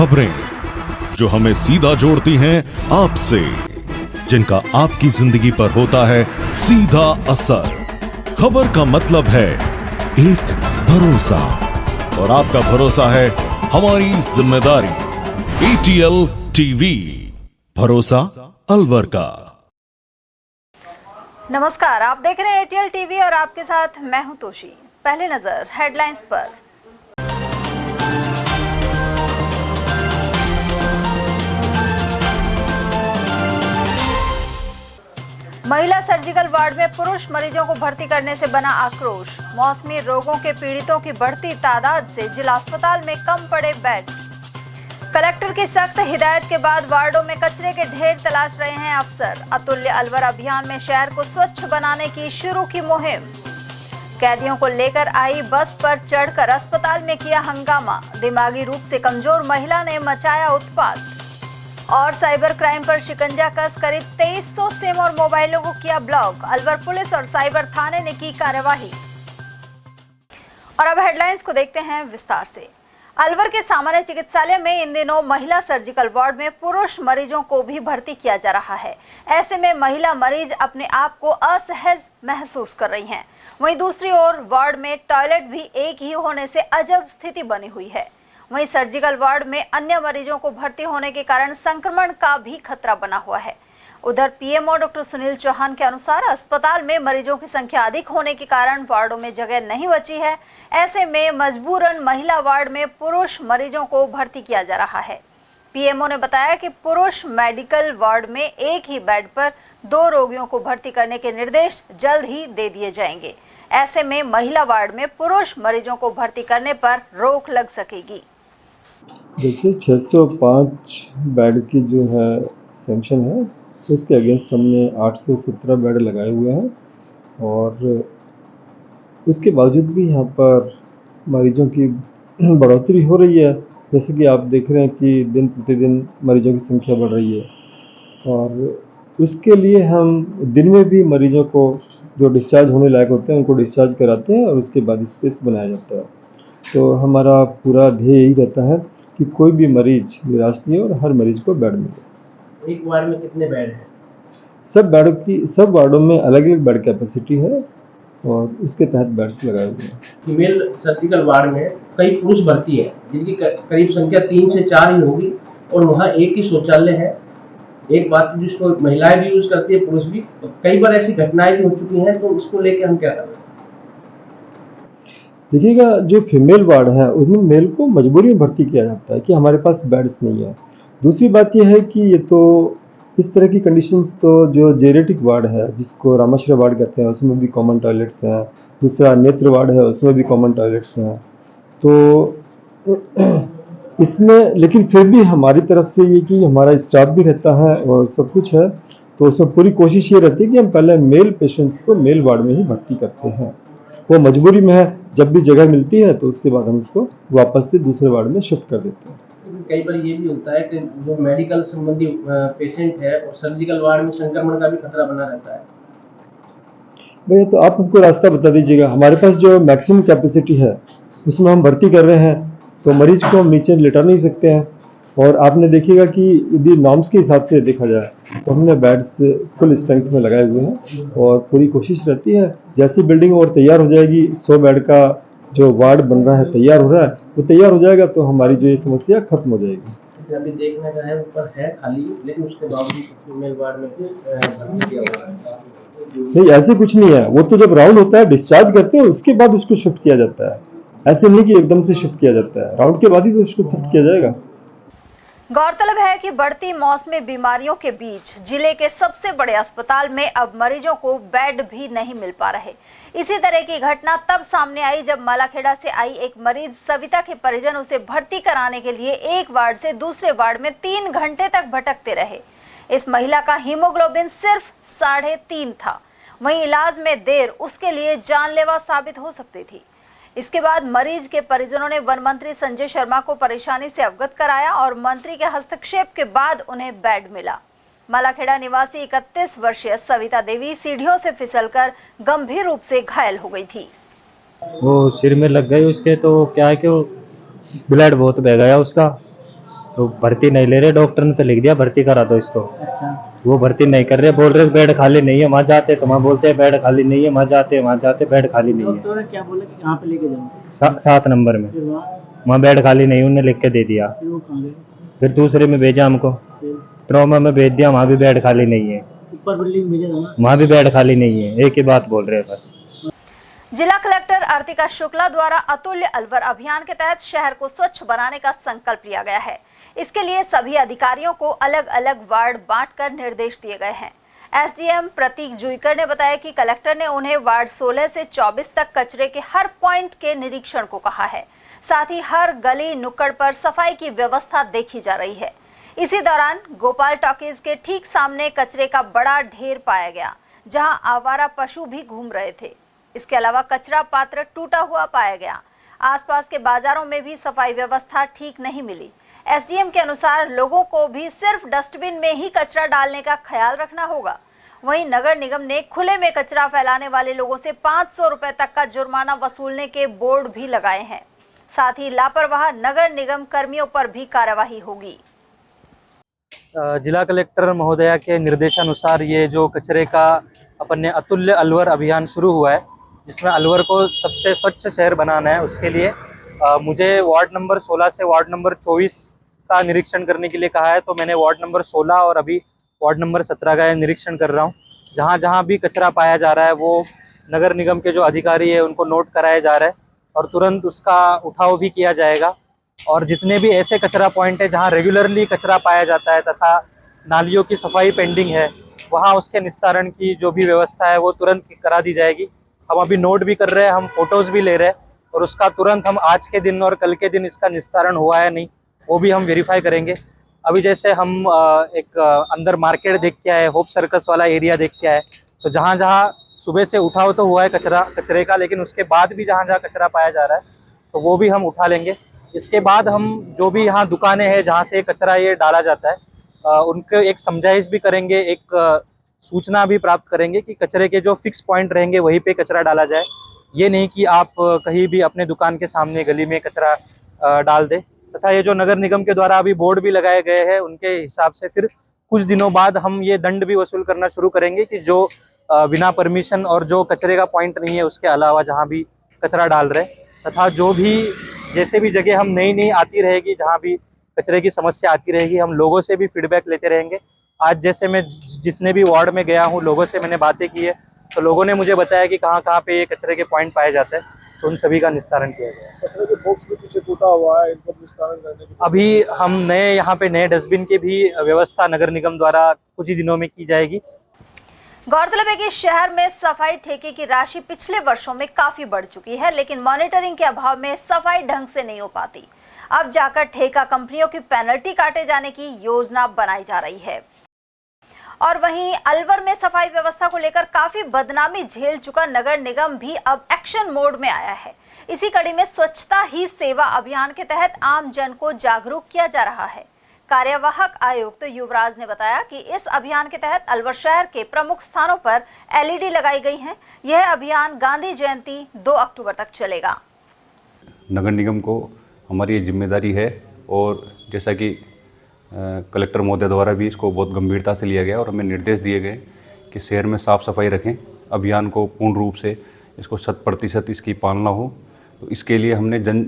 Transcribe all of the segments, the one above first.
खबरें जो हमें सीधा जोड़ती हैं आपसे, जिनका आपकी जिंदगी पर होता है सीधा असर। खबर का मतलब है एक भरोसा, और आपका भरोसा है हमारी जिम्मेदारी। ATL टीवी, भरोसा अलवर का। नमस्कार, आप देख रहे हैं ATL टीवी और आपके साथ मैं हूं तोशी। पहले नजर हेडलाइंस पर। महिला सर्जिकल वार्ड में पुरुष मरीजों को भर्ती करने से बना आक्रोश। मौसमी रोगों के पीड़ितों की बढ़ती तादाद से जिला अस्पताल में कम पड़े बेड। कलेक्टर की सख्त हिदायत के बाद वार्डों में कचरे के ढेर तलाश रहे हैं अफसर। अतुल्य अलवर अभियान में शहर को स्वच्छ बनाने की शुरू की मुहिम। कैदियों को लेकर आई बस पर चढ़कर अस्पताल में किया हंगामा। दिमागी रूप से कमजोर महिला ने मचाया उत्पात। और साइबर क्राइम पर शिकंजा कस करीब 2300 सिम और मोबाइलों को किया ब्लॉक। अलवर पुलिस और साइबर थाने ने की कार्यवाही। और अब हेडलाइंस को देखते हैं विस्तार से। अलवर के सामान्य चिकित्सालय में इन दिनों महिला सर्जिकल वार्ड में पुरुष मरीजों को भी भर्ती किया जा रहा है। ऐसे में महिला मरीज अपने आप को असहज महसूस कर रही हैं। वहीं दूसरी ओर वार्ड में टॉयलेट भी एक ही होने से अजब स्थिति बनी हुई है। वहीं सर्जिकल वार्ड में अन्य मरीजों को भर्ती होने के कारण संक्रमण का भी खतरा बना हुआ है। उधर PMO डॉक्टर सुनील चौहान के अनुसार अस्पताल में मरीजों की संख्या अधिक होने के कारण वार्डों में जगह नहीं बची है। ऐसे में मजबूरन महिला वार्ड में पुरुष मरीजों को भर्ती किया जा रहा है। PMO ने बताया कि पुरुष मेडिकल वार्ड में एक ही बेड पर 2 रोगियों को भर्ती करने के निर्देश जल्द ही दे दिए जाएंगे। ऐसे में महिला वार्ड में पुरुष मरीजों को भर्ती करने पर रोक लग सकेगी। देखिए 605 बेड की जो है सैंक्शन है, उसके अगेंस्ट हमने 817 बेड लगाए हुए हैं और उसके बावजूद भी यहाँ पर मरीजों की बढ़ोतरी हो रही है। जैसे कि आप देख रहे हैं कि दिन प्रतिदिन मरीजों की संख्या बढ़ रही है और उसके लिए हम दिन में भी मरीजों को जो डिस्चार्ज होने लायक होते हैं उनको डिस्चार्ज कराते हैं और उसके बाद स्पेस बनाया जाता है। तो हमारा पूरा ध्येय यही रहता है कि कोई भी मरीज निराश नहीं हो और हर मरीज को बेड मिले। एक वार्ड में कितने बेड हैं? सब वार्डों में अलग अलग बेड कैपेसिटी है और उसके तहत बेड्स लगाए हुए हैं। फीमेल सर्जिकल वार्ड में कई पुरुष भर्ती है जिनकी करीब संख्या 3 से 4 ही होगी और वहाँ एक ही शौचालय है। एक बात जिसको महिलाएं भी यूज करती है, पुरुष भी। तो कई बार ऐसी घटनाएं भी हो चुकी हैं, तो उसको लेके हम क्या कर रहे हैं? देखिएगा, जो फीमेल वार्ड है उसमें मेल को मजबूरी में भर्ती किया जाता है कि हमारे पास बेड्स नहीं है। दूसरी बात यह है कि ये तो इस तरह की कंडीशंस तो जो जेरेटिक वार्ड है जिसको रामाश्रय वार्ड कहते हैं उसमें भी कॉमन टॉयलेट्स हैं। दूसरा नेत्र वार्ड है उसमें भी कॉमन टॉयलेट्स हैं। तो इसमें लेकिन फिर भी हमारी तरफ से ये कि हमारा स्टाफ भी रहता है और सब कुछ है, तो उसमें पूरी कोशिश ये रहती है कि हम पहले मेल पेशेंट्स को मेल वार्ड में ही भर्ती करते हैं। वो मजबूरी में है, जब भी जगह मिलती है तो उसके बाद हम इसको वापस से दूसरे वार्ड में शिफ्ट कर देते हैं। कई बार ये भी होता है कि जो मेडिकल संबंधी पेशेंट है और सर्जिकल वार्ड में संक्रमण का भी खतरा बना रहता है। भैया तो आप हमको रास्ता बता दीजिएगा। हमारे पास जो मैक्सिमम कैपेसिटी है उसमें हम भर्ती कर रहे हैं, तो मरीज को हम नीचे लिटा नहीं सकते हैं। और आपने देखिएगा कि यदि नॉर्म्स के हिसाब से देखा जाए तो हमने बेड्स फुल स्ट्रेंथ में लगाए हुए हैं और पूरी कोशिश रहती है जैसी बिल्डिंग और तैयार हो जाएगी, 100 बेड का जो वार्ड बन रहा है तैयार हो रहा है, वो तैयार हो जाएगा तो हमारी जो ये समस्या खत्म हो जाएगी। अभी देखने का है ऊपर है खाली, लेकिन उसके बावजूद फीमेल वार्ड में भर्ती किया हुआ है। नहीं, ऐसे कुछ नहीं है। वो तो जब राउंड होता है डिस्चार्ज करते हैं उसके बाद उसको शिफ्ट किया जाता है। ऐसे नहीं कि एकदम से शिफ्ट किया जाता है, राउंड के बाद ही तो उसको शिफ्ट किया जाएगा। गौरतलब है कि बढ़ती मौसमी बीमारियों के बीच जिले के सबसे बड़े अस्पताल में अब मरीजों को बेड भी नहीं मिल पा रहे। इसी तरह की घटना तब सामने आई जब मालाखेड़ा से आई एक मरीज सविता के परिजन उसे भर्ती कराने के लिए एक वार्ड से दूसरे वार्ड में 3 घंटे तक भटकते रहे। इस महिला का हीमोग्लोबिन सिर्फ 3.5 था। वहीं इलाज में देर उसके लिए जानलेवा साबित हो सकती थी। इसके बाद मरीज के परिजनों ने वन मंत्री संजय शर्मा को परेशानी से अवगत कराया और मंत्री के हस्तक्षेप के बाद उन्हें बेड मिला। मालाखेड़ा निवासी 31 वर्षीय सविता देवी सीढ़ियों से फिसलकर गंभीर रूप से घायल हो गई थी। वो सिर में लग गई उसके, तो क्या है कि वो ब्लड बहुत बह गया उसका तो भर्ती नहीं ले रहे, डॉक्टर ने तो लिख दिया भर्ती करा दो इसको। अच्छा। वो भर्ती नहीं कर रहे, बोल रहे बेड खाली नहीं है, वहाँ जाते तो वहाँ बोलते हैं बेड खाली नहीं है, वहाँ जाते बेड खाली नहीं है। डॉक्टर ने क्या बोला कि कहाँ पे लेके जाओ? 7 नंबर में। फिर वहाँ बेड खाली नहीं, उन्हें लिख के दे दिया। फिर वो कहाँ गए? फिर दूसरे में भेजा हमको, फिर ट्रॉमा में भेज दिया, वहाँ भी बेड खाली नहीं है, ऊपर बिल्डिंग भेजा था ना? वहाँ भी बेड खाली नहीं है। एक ही बात बोल रहे हैं बस। जिला कलेक्टर अर्तिका शुक्ला द्वारा अतुल्य अलवर अभियान के तहत शहर को स्वच्छ बनाने का संकल्प लिया गया है। इसके लिए सभी अधिकारियों को अलग अलग वार्ड बांटकर निर्देश दिए गए हैं। एसडीएम प्रतीक जुईकर ने बताया कि कलेक्टर ने उन्हें वार्ड 16 से 24 तक कचरे के हर पॉइंट के निरीक्षण को कहा है। साथ ही हर गली नुक्कड़ पर सफाई की व्यवस्था देखी जा रही है। इसी दौरान गोपाल टॉकीज के ठीक सामने कचरे का बड़ा ढेर पाया गया, जहां आवारा पशु भी घूम रहे थे। इसके अलावा कचरा पात्र टूटा हुआ पाया गया। आसपास के बाजारों में भी सफाई व्यवस्था ठीक नहीं मिली। एसडीएम के अनुसार लोगों को भी सिर्फ डस्टबिन में ही कचरा डालने का ख्याल रखना होगा। वहीं नगर निगम ने खुले में कचरा फैलाने वाले लोगों से 500 रुपए तक का जुर्माना वसूलने के बोर्ड भी लगाए हैं। साथ ही लापरवाह नगर निगम कर्मियों पर भी कार्यवाही होगी। जिला कलेक्टर महोदया के निर्देशानुसार ये जो कचरे का अपन ने अतुल्य अलवर अभियान शुरू हुआ है, जिसमें अलवर को सबसे स्वच्छ शहर बनाना है, उसके लिए मुझे वार्ड नंबर 16 से वार्ड नंबर 24 का निरीक्षण करने के लिए कहा है। तो मैंने वार्ड नंबर 16 और अभी वार्ड नंबर 17 का निरीक्षण कर रहा हूँ। जहाँ जहाँ भी कचरा पाया जा रहा है वो नगर निगम के जो अधिकारी है उनको नोट कराया जा रहा है और तुरंत उसका उठाव भी किया जाएगा। और जितने भी ऐसे कचरा पॉइंट है जहाँ रेगुलरली कचरा पाया जाता है तथा नालियों की सफाई पेंडिंग है, वहाँ उसके निस्तारण की जो भी व्यवस्था है वो तुरंत करा दी जाएगी। हम अभी नोट भी कर रहे हैं, हम फोटोज़ भी ले रहे हैं और उसका तुरंत हम आज के दिन और कल के दिन इसका निस्तारण हुआ है नहीं वो भी हम वेरीफाई करेंगे। अभी जैसे हम एक अंदर मार्केट देख के आए, होप सर्कस वाला एरिया देख के आए, तो जहाँ जहाँ सुबह से उठाव तो हुआ है कचरे का, लेकिन उसके बाद भी जहाँ जहाँ कचरा पाया जा रहा है तो वो भी हम उठा लेंगे। इसके बाद हम जो भी यहाँ दुकानें हैं जहाँ से कचरा ये डाला जाता है उनको एक समझाइश भी करेंगे, एक सूचना भी प्राप्त करेंगे कि कचरे के जो फिक्स पॉइंट रहेंगे वहीं पे कचरा डाला जाए। ये नहीं कि आप कहीं भी अपने दुकान के सामने गली में कचरा डाल दें। तथा ये जो नगर निगम के द्वारा अभी बोर्ड भी लगाए गए हैं उनके हिसाब से फिर कुछ दिनों बाद हम ये दंड भी वसूल करना शुरू करेंगे कि जो बिना परमिशन और जो कचरे का पॉइंट नहीं है उसके अलावा जहाँ भी कचरा डाल रहे, तथा जो भी जैसे भी जगह हम नई आती रहेगी जहाँ भी कचरे की समस्या आती रहेगी, हम लोगों से भी फीडबैक लेते रहेंगे। आज जैसे मैं जितने भी वार्ड में गया हूँ लोगों से मैंने बातें की है तो लोगों ने मुझे बताया कि कहाँ कहाँ पे ये कचरे के पॉइंट पाए जाते हैं, तो उन सभी का निस्तारण किया गया। कचरे के बॉक्स भी पीछे टूटा हुआ है, इनको निस्तारण करने के लिए अभी हम यहाँ पे नए डस्टबिन की भी व्यवस्था नगर निगम द्वारा कुछ ही दिनों में की जाएगी। गौरतलब है कि शहर में सफाई ठेके की राशि पिछले वर्षों में काफी बढ़ चुकी है, लेकिन मॉनिटरिंग के अभाव में सफाई ढंग से नहीं हो पाती। अब जाकर ठेका कंपनियों की पेनल्टी काटे जाने की योजना बनाई जा रही है। और वहीं अलवर में सफाई व्यवस्था को लेकर काफी बदनामी झेल चुका नगर निगम भी अब एक्शन मोड में आया है। इसी कड़ी में स्वच्छता ही सेवा अभियान के तहत आम जन को जागरूक किया जा रहा है। कार्यवाहक आयुक्त युवराज ने बताया कि इस अभियान के तहत अलवर शहर के प्रमुख स्थानों पर एलईडी लगाई गई हैं। यह अभियान गांधी जयंती 2 अक्टूबर तक चलेगा। नगर निगम को हमारी ये जिम्मेदारी है और जैसा कि कलेक्टर महोदय द्वारा भी इसको बहुत गंभीरता से लिया गया और हमें निर्देश दिए गए कि शहर में साफ़ सफाई रखें, अभियान को पूर्ण रूप से इसको 100% इसकी पालना हो। तो इसके लिए हमने जन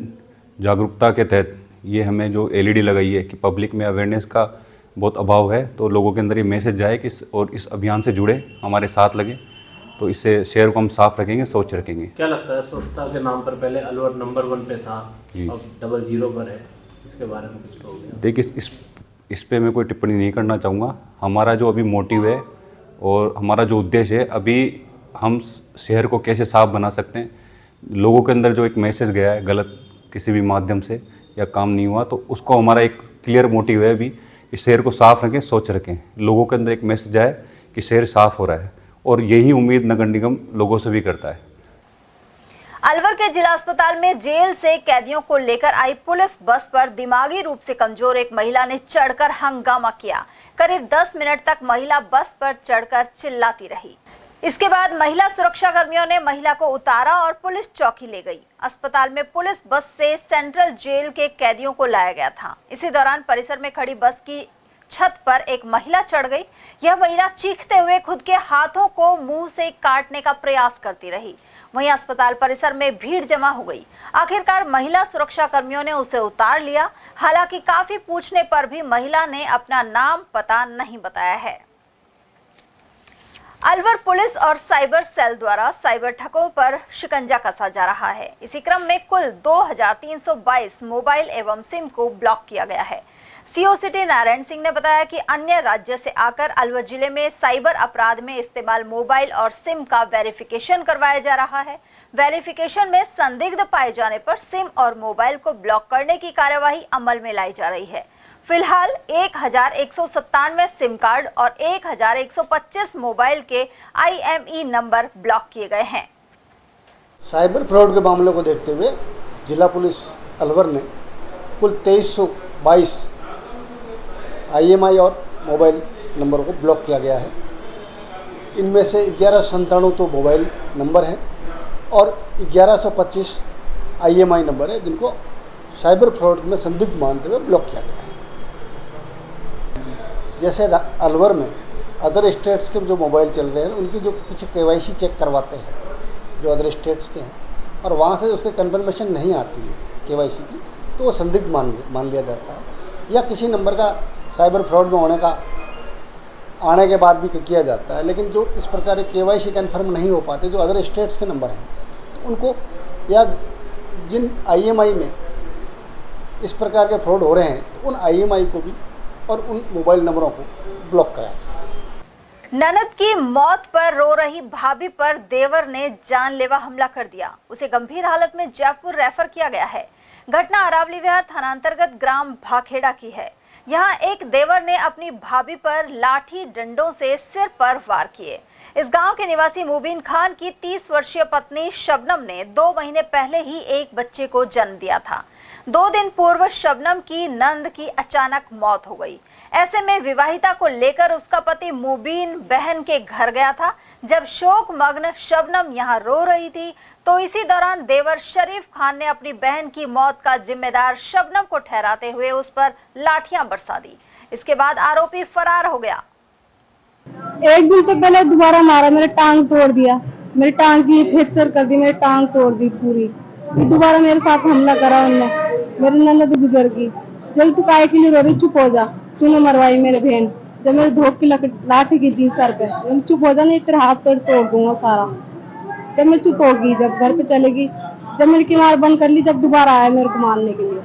जागरूकता के तहत ये हमें जो एलईडी लगाई है कि पब्लिक में अवेयरनेस का बहुत अभाव है, तो लोगों के अंदर ये मैसेज जाए कि और इस अभियान से जुड़े, हमारे साथ लगे, तो इससे शहर को हम साफ रखेंगे, स्वच्छ रखेंगे। क्या लगता है स्वच्छता के नाम पर पहले अलवर नंबर 1 पे था, अब 00 पर है, इसके बारे में कुछ कहोगे? देखिए इस पे मैं कोई टिप्पणी नहीं करना चाहूँगा। हमारा जो अभी मोटिव है और हमारा जो उद्देश्य है, अभी हम शहर को कैसे साफ बना सकते हैं, लोगों के अंदर जो एक मैसेज गया है गलत किसी भी माध्यम से या काम नहीं हुआ, तो उसको हमारा एक क्लियर मोटिव है अभी कि शहर को साफ रखें, स्वच्छ रखें, लोगों के अंदर एक मैसेज आए कि शहर साफ हो रहा है, और यही उम्मीद नगर निगम लोगों से भी करता है। अलवर के जिला अस्पताल में जेल से कैदियों को लेकर आई पुलिस बस पर दिमागी रूप से कमजोर एक महिला ने चढ़कर हंगामा किया। करीब 10 मिनट तक महिला बस पर चढ़कर चिल्लाती रही। इसके बाद महिला सुरक्षा कर्मियों ने महिला को उतारा और पुलिस चौकी ले गई। अस्पताल में पुलिस बस से सेंट्रल जेल के कैदियों को लाया गया था। इसी दौरान परिसर में खड़ी बस की छत पर एक महिला चढ़ गई। यह महिला चीखते हुए खुद के हाथों को मुंह से काटने का प्रयास करती रही। वहीं अस्पताल परिसर में भीड़ जमा हो गई। आखिरकार महिला सुरक्षा कर्मियों ने उसे उतार लिया। हालांकि काफी पूछने पर भी महिला ने अपना नाम पता नहीं बताया है। अलवर पुलिस और साइबर सेल द्वारा साइबर ठगों पर शिकंजा कसा जा रहा है। इसी क्रम में कुल 2322 मोबाइल एवं सिम को ब्लॉक किया गया है। सीओ सिटी नारायण सिंह ने बताया कि अन्य राज्य से आकर अलवर जिले में साइबर अपराध में इस्तेमाल मोबाइल और सिम का वेरिफिकेशन करवाया जा रहा है। वेरिफिकेशन में संदिग्ध पाए जाने पर सिम और मोबाइल को ब्लॉक करने की कार्यवाही अमल में लाई जा रही है। फिलहाल 1197 सिम कार्ड और 1125 मोबाइल के IME नंबर ब्लॉक किए गए हैं। साइबर फ्रॉड के मामलों को देखते हुए जिला पुलिस अलवर ने कुल 2322 IMI और मोबाइल नंबर को ब्लॉक किया गया है। इनमें से 1197 तो मोबाइल नंबर हैं और 1125 IMI नंबर है जिनको साइबर फ्रॉड में संदिग्ध मानते हुए ब्लॉक किया गया है। जैसे अलवर में अदर स्टेट्स के जो मोबाइल चल रहे हैं उनकी जो पीछे KYC चेक करवाते हैं जो अदर स्टेट्स के हैं और वहाँ से उसके कन्फर्मेशन नहीं आती है KYC की, तो वो संदिग्ध मान लिया जाता है या किसी नंबर का साइबर फ्रॉड में होने का आने के बाद भी किया जाता है। लेकिन जो इस प्रकार के KYC कन्फर्म नहीं हो पाते जो अदर स्टेट्स के नंबर हैं तो उनको या जिन IMI में इस प्रकार के फ्रॉड हो रहे हैं तो उन IMI को भी और उन मोबाइल नंबरों को ब्लॉक कराया। ननद की मौत पर रो रही भाभी पर देवर ने जानलेवा हमला कर दिया। उसे गंभीर हालत में जयपुर रेफर किया गया है। घटना अरावली विहार थाना अंतर्गत ग्राम भाखेड़ा की है। यहाँ एक देवर ने अपनी भाभी पर लाठी डंडों से सिर पर वार किए। इस गांव के निवासी मुबीन खान की 30 वर्षीय पत्नी शबनम ने 2 महीने पहले ही एक बच्चे को जन्म दिया था। 2 दिन पूर्व शबनम की नंद की अचानक मौत हो गई। ऐसे में विवाहिता को लेकर उसका पति मुबीन बहन के घर गया था। जब शोक मग्न शबनम यहाँ रो रही थी तो इसी दौरान देवर शरीफ खान ने अपनी बहन की मौत का जिम्मेदार शबनम को ठहराते हुए उस पर लाठियां बरसा दी। इसके बाद आरोपी फरार हो गया। एक दिन तो पहले दोबारा मारा, मेरे टांग तोड़ दिया, मेरी टांग की फ्रैक्चर कर दी, मेरी टांग तोड़ दी पूरी। दोबारा मेरे साथ हमला करा उनने। मेरी ननद गुजर गई। जल्द तू काहे के लिए रो रही, चुप हो जा, तूने मरवाई मेरे बहन। जब मेरे धोख की लाठी की दी सर पे, चुप हो जा नहीं तेरे हाथ पैर तोड़ दूंगा सारा। जब मैं चुप हो गई, जब घर पे चलेगी, जब मेरी किमार बंद कर ली, जब दोबारा आया मेरे को मारने के लिए।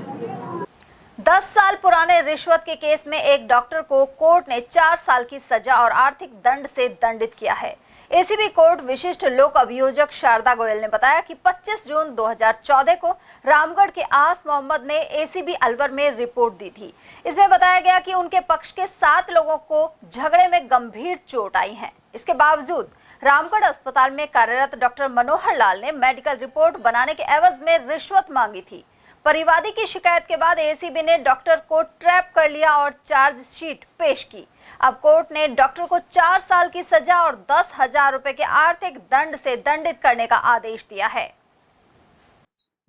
10 साल पुराने रिश्वत के केस में एक डॉक्टर को कोर्ट ने 4 साल की सजा और आर्थिक दंड से दंडित किया है। एसीबी कोर्ट विशिष्ट लोक अभियोजक शारदा गोयल ने बताया कि 25 जून 2014 को रामगढ़ के आस मोहम्मद ने एसीबी अलवर में रिपोर्ट दी थी। इसमें बताया गया कि उनके पक्ष के 7 लोगों को झगड़े में गंभीर चोट आई है। इसके बावजूद रामगढ़ अस्पताल में कार्यरत डॉक्टर मनोहर लाल ने मेडिकल रिपोर्ट बनाने के एवज में रिश्वत मांगी थी। परिवादी की शिकायत के बाद एसीबी ने डॉक्टर को ट्रैप कर लिया और चार्जशीट पेश की। अब कोर्ट ने डॉक्टर को 4 साल की सजा और 10,000 रुपए के आर्थिक दंड से दंडित करने का आदेश दिया है।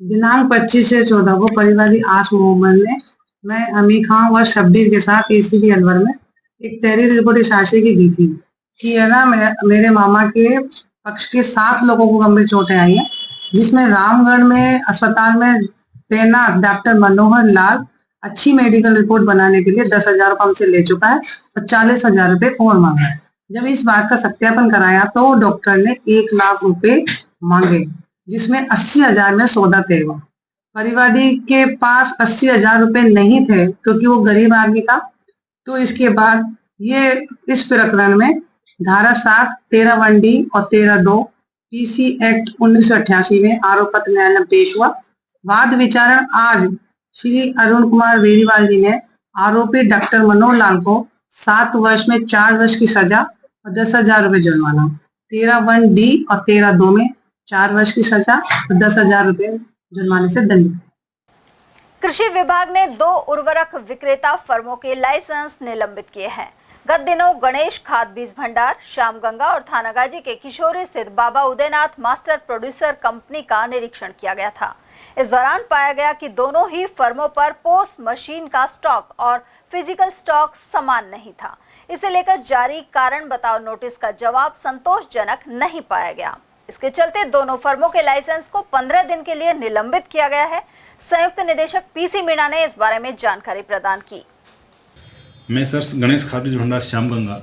दिनांक 25 से 14 को परिवादी आस मोहम्मद ने मैं अमी खान व शब्बीर के साथ एसीबी अलवर में एक तहरीर रिपोर्ट इस आशय की दी थी कि है ना मेरे मामा के पक्ष के 7 लोगों को गंभीर चोटें आई हैं, जिसमें रामगढ़ में अस्पताल में तैनात डॉक्टर मनोहर लाल अच्छी मेडिकल रिपोर्ट बनाने के लिए 10,000 रुपये हमसे ले चुका है और 40,000 रुपये और मांगा है। जब इस बात का सत्यापन कराया तो डॉक्टर ने 1 लाख रुपए मांगे, जिसमें 80,000 में सौदा तय हुआ। परिवादी के पास 80,000 रुपए नहीं थे क्योंकि वो गरीब आदमी था। तो इसके बाद ये इस प्रकरण में धारा 7, 13(1)D और 13(2) PC एक्ट 1988 में आरोप पत्र न्यायालय में पेश हुआ। वाद विचारण आज श्री अरुण कुमार वेरीवाल जी ने आरोपी डॉक्टर मनोहर लाल को 7 वर्ष में 4 वर्ष की सजा और 10,000 रुपए जुर्माना, 13(1)D और 13(2) में 4 वर्ष की सजा और 10,000 रुपए जुर्माने से दंडित। कृषि विभाग ने 2 उर्वरक विक्रेता फर्मों के लाइसेंस निलंबित किए हैं। गत दिनों गणेश खाद बीज भंडार, श्यामगंगा और थानागाजी के किशोरी स्थित बाबा उदयनाथ मास्टर प्रोड्यूसर कंपनी का निरीक्षण किया गया था। इस दौरान पाया गया कि दोनों ही फर्मों पर पोस मशीन का स्टॉक और फिजिकल स्टॉक समान नहीं था। इसे लेकर जारी कारण बताओ नोटिस का जवाब संतोषजनक नहीं पाया गया। इसके चलते दोनों फर्मों के लाइसेंस को 15 दिन के लिए निलंबित किया गया है। संयुक्त निदेशक पीसी मीणा ने इस बारे में जानकारी प्रदान की। मेसर्स गणेश खाद बीज भंडार श्यामगंगा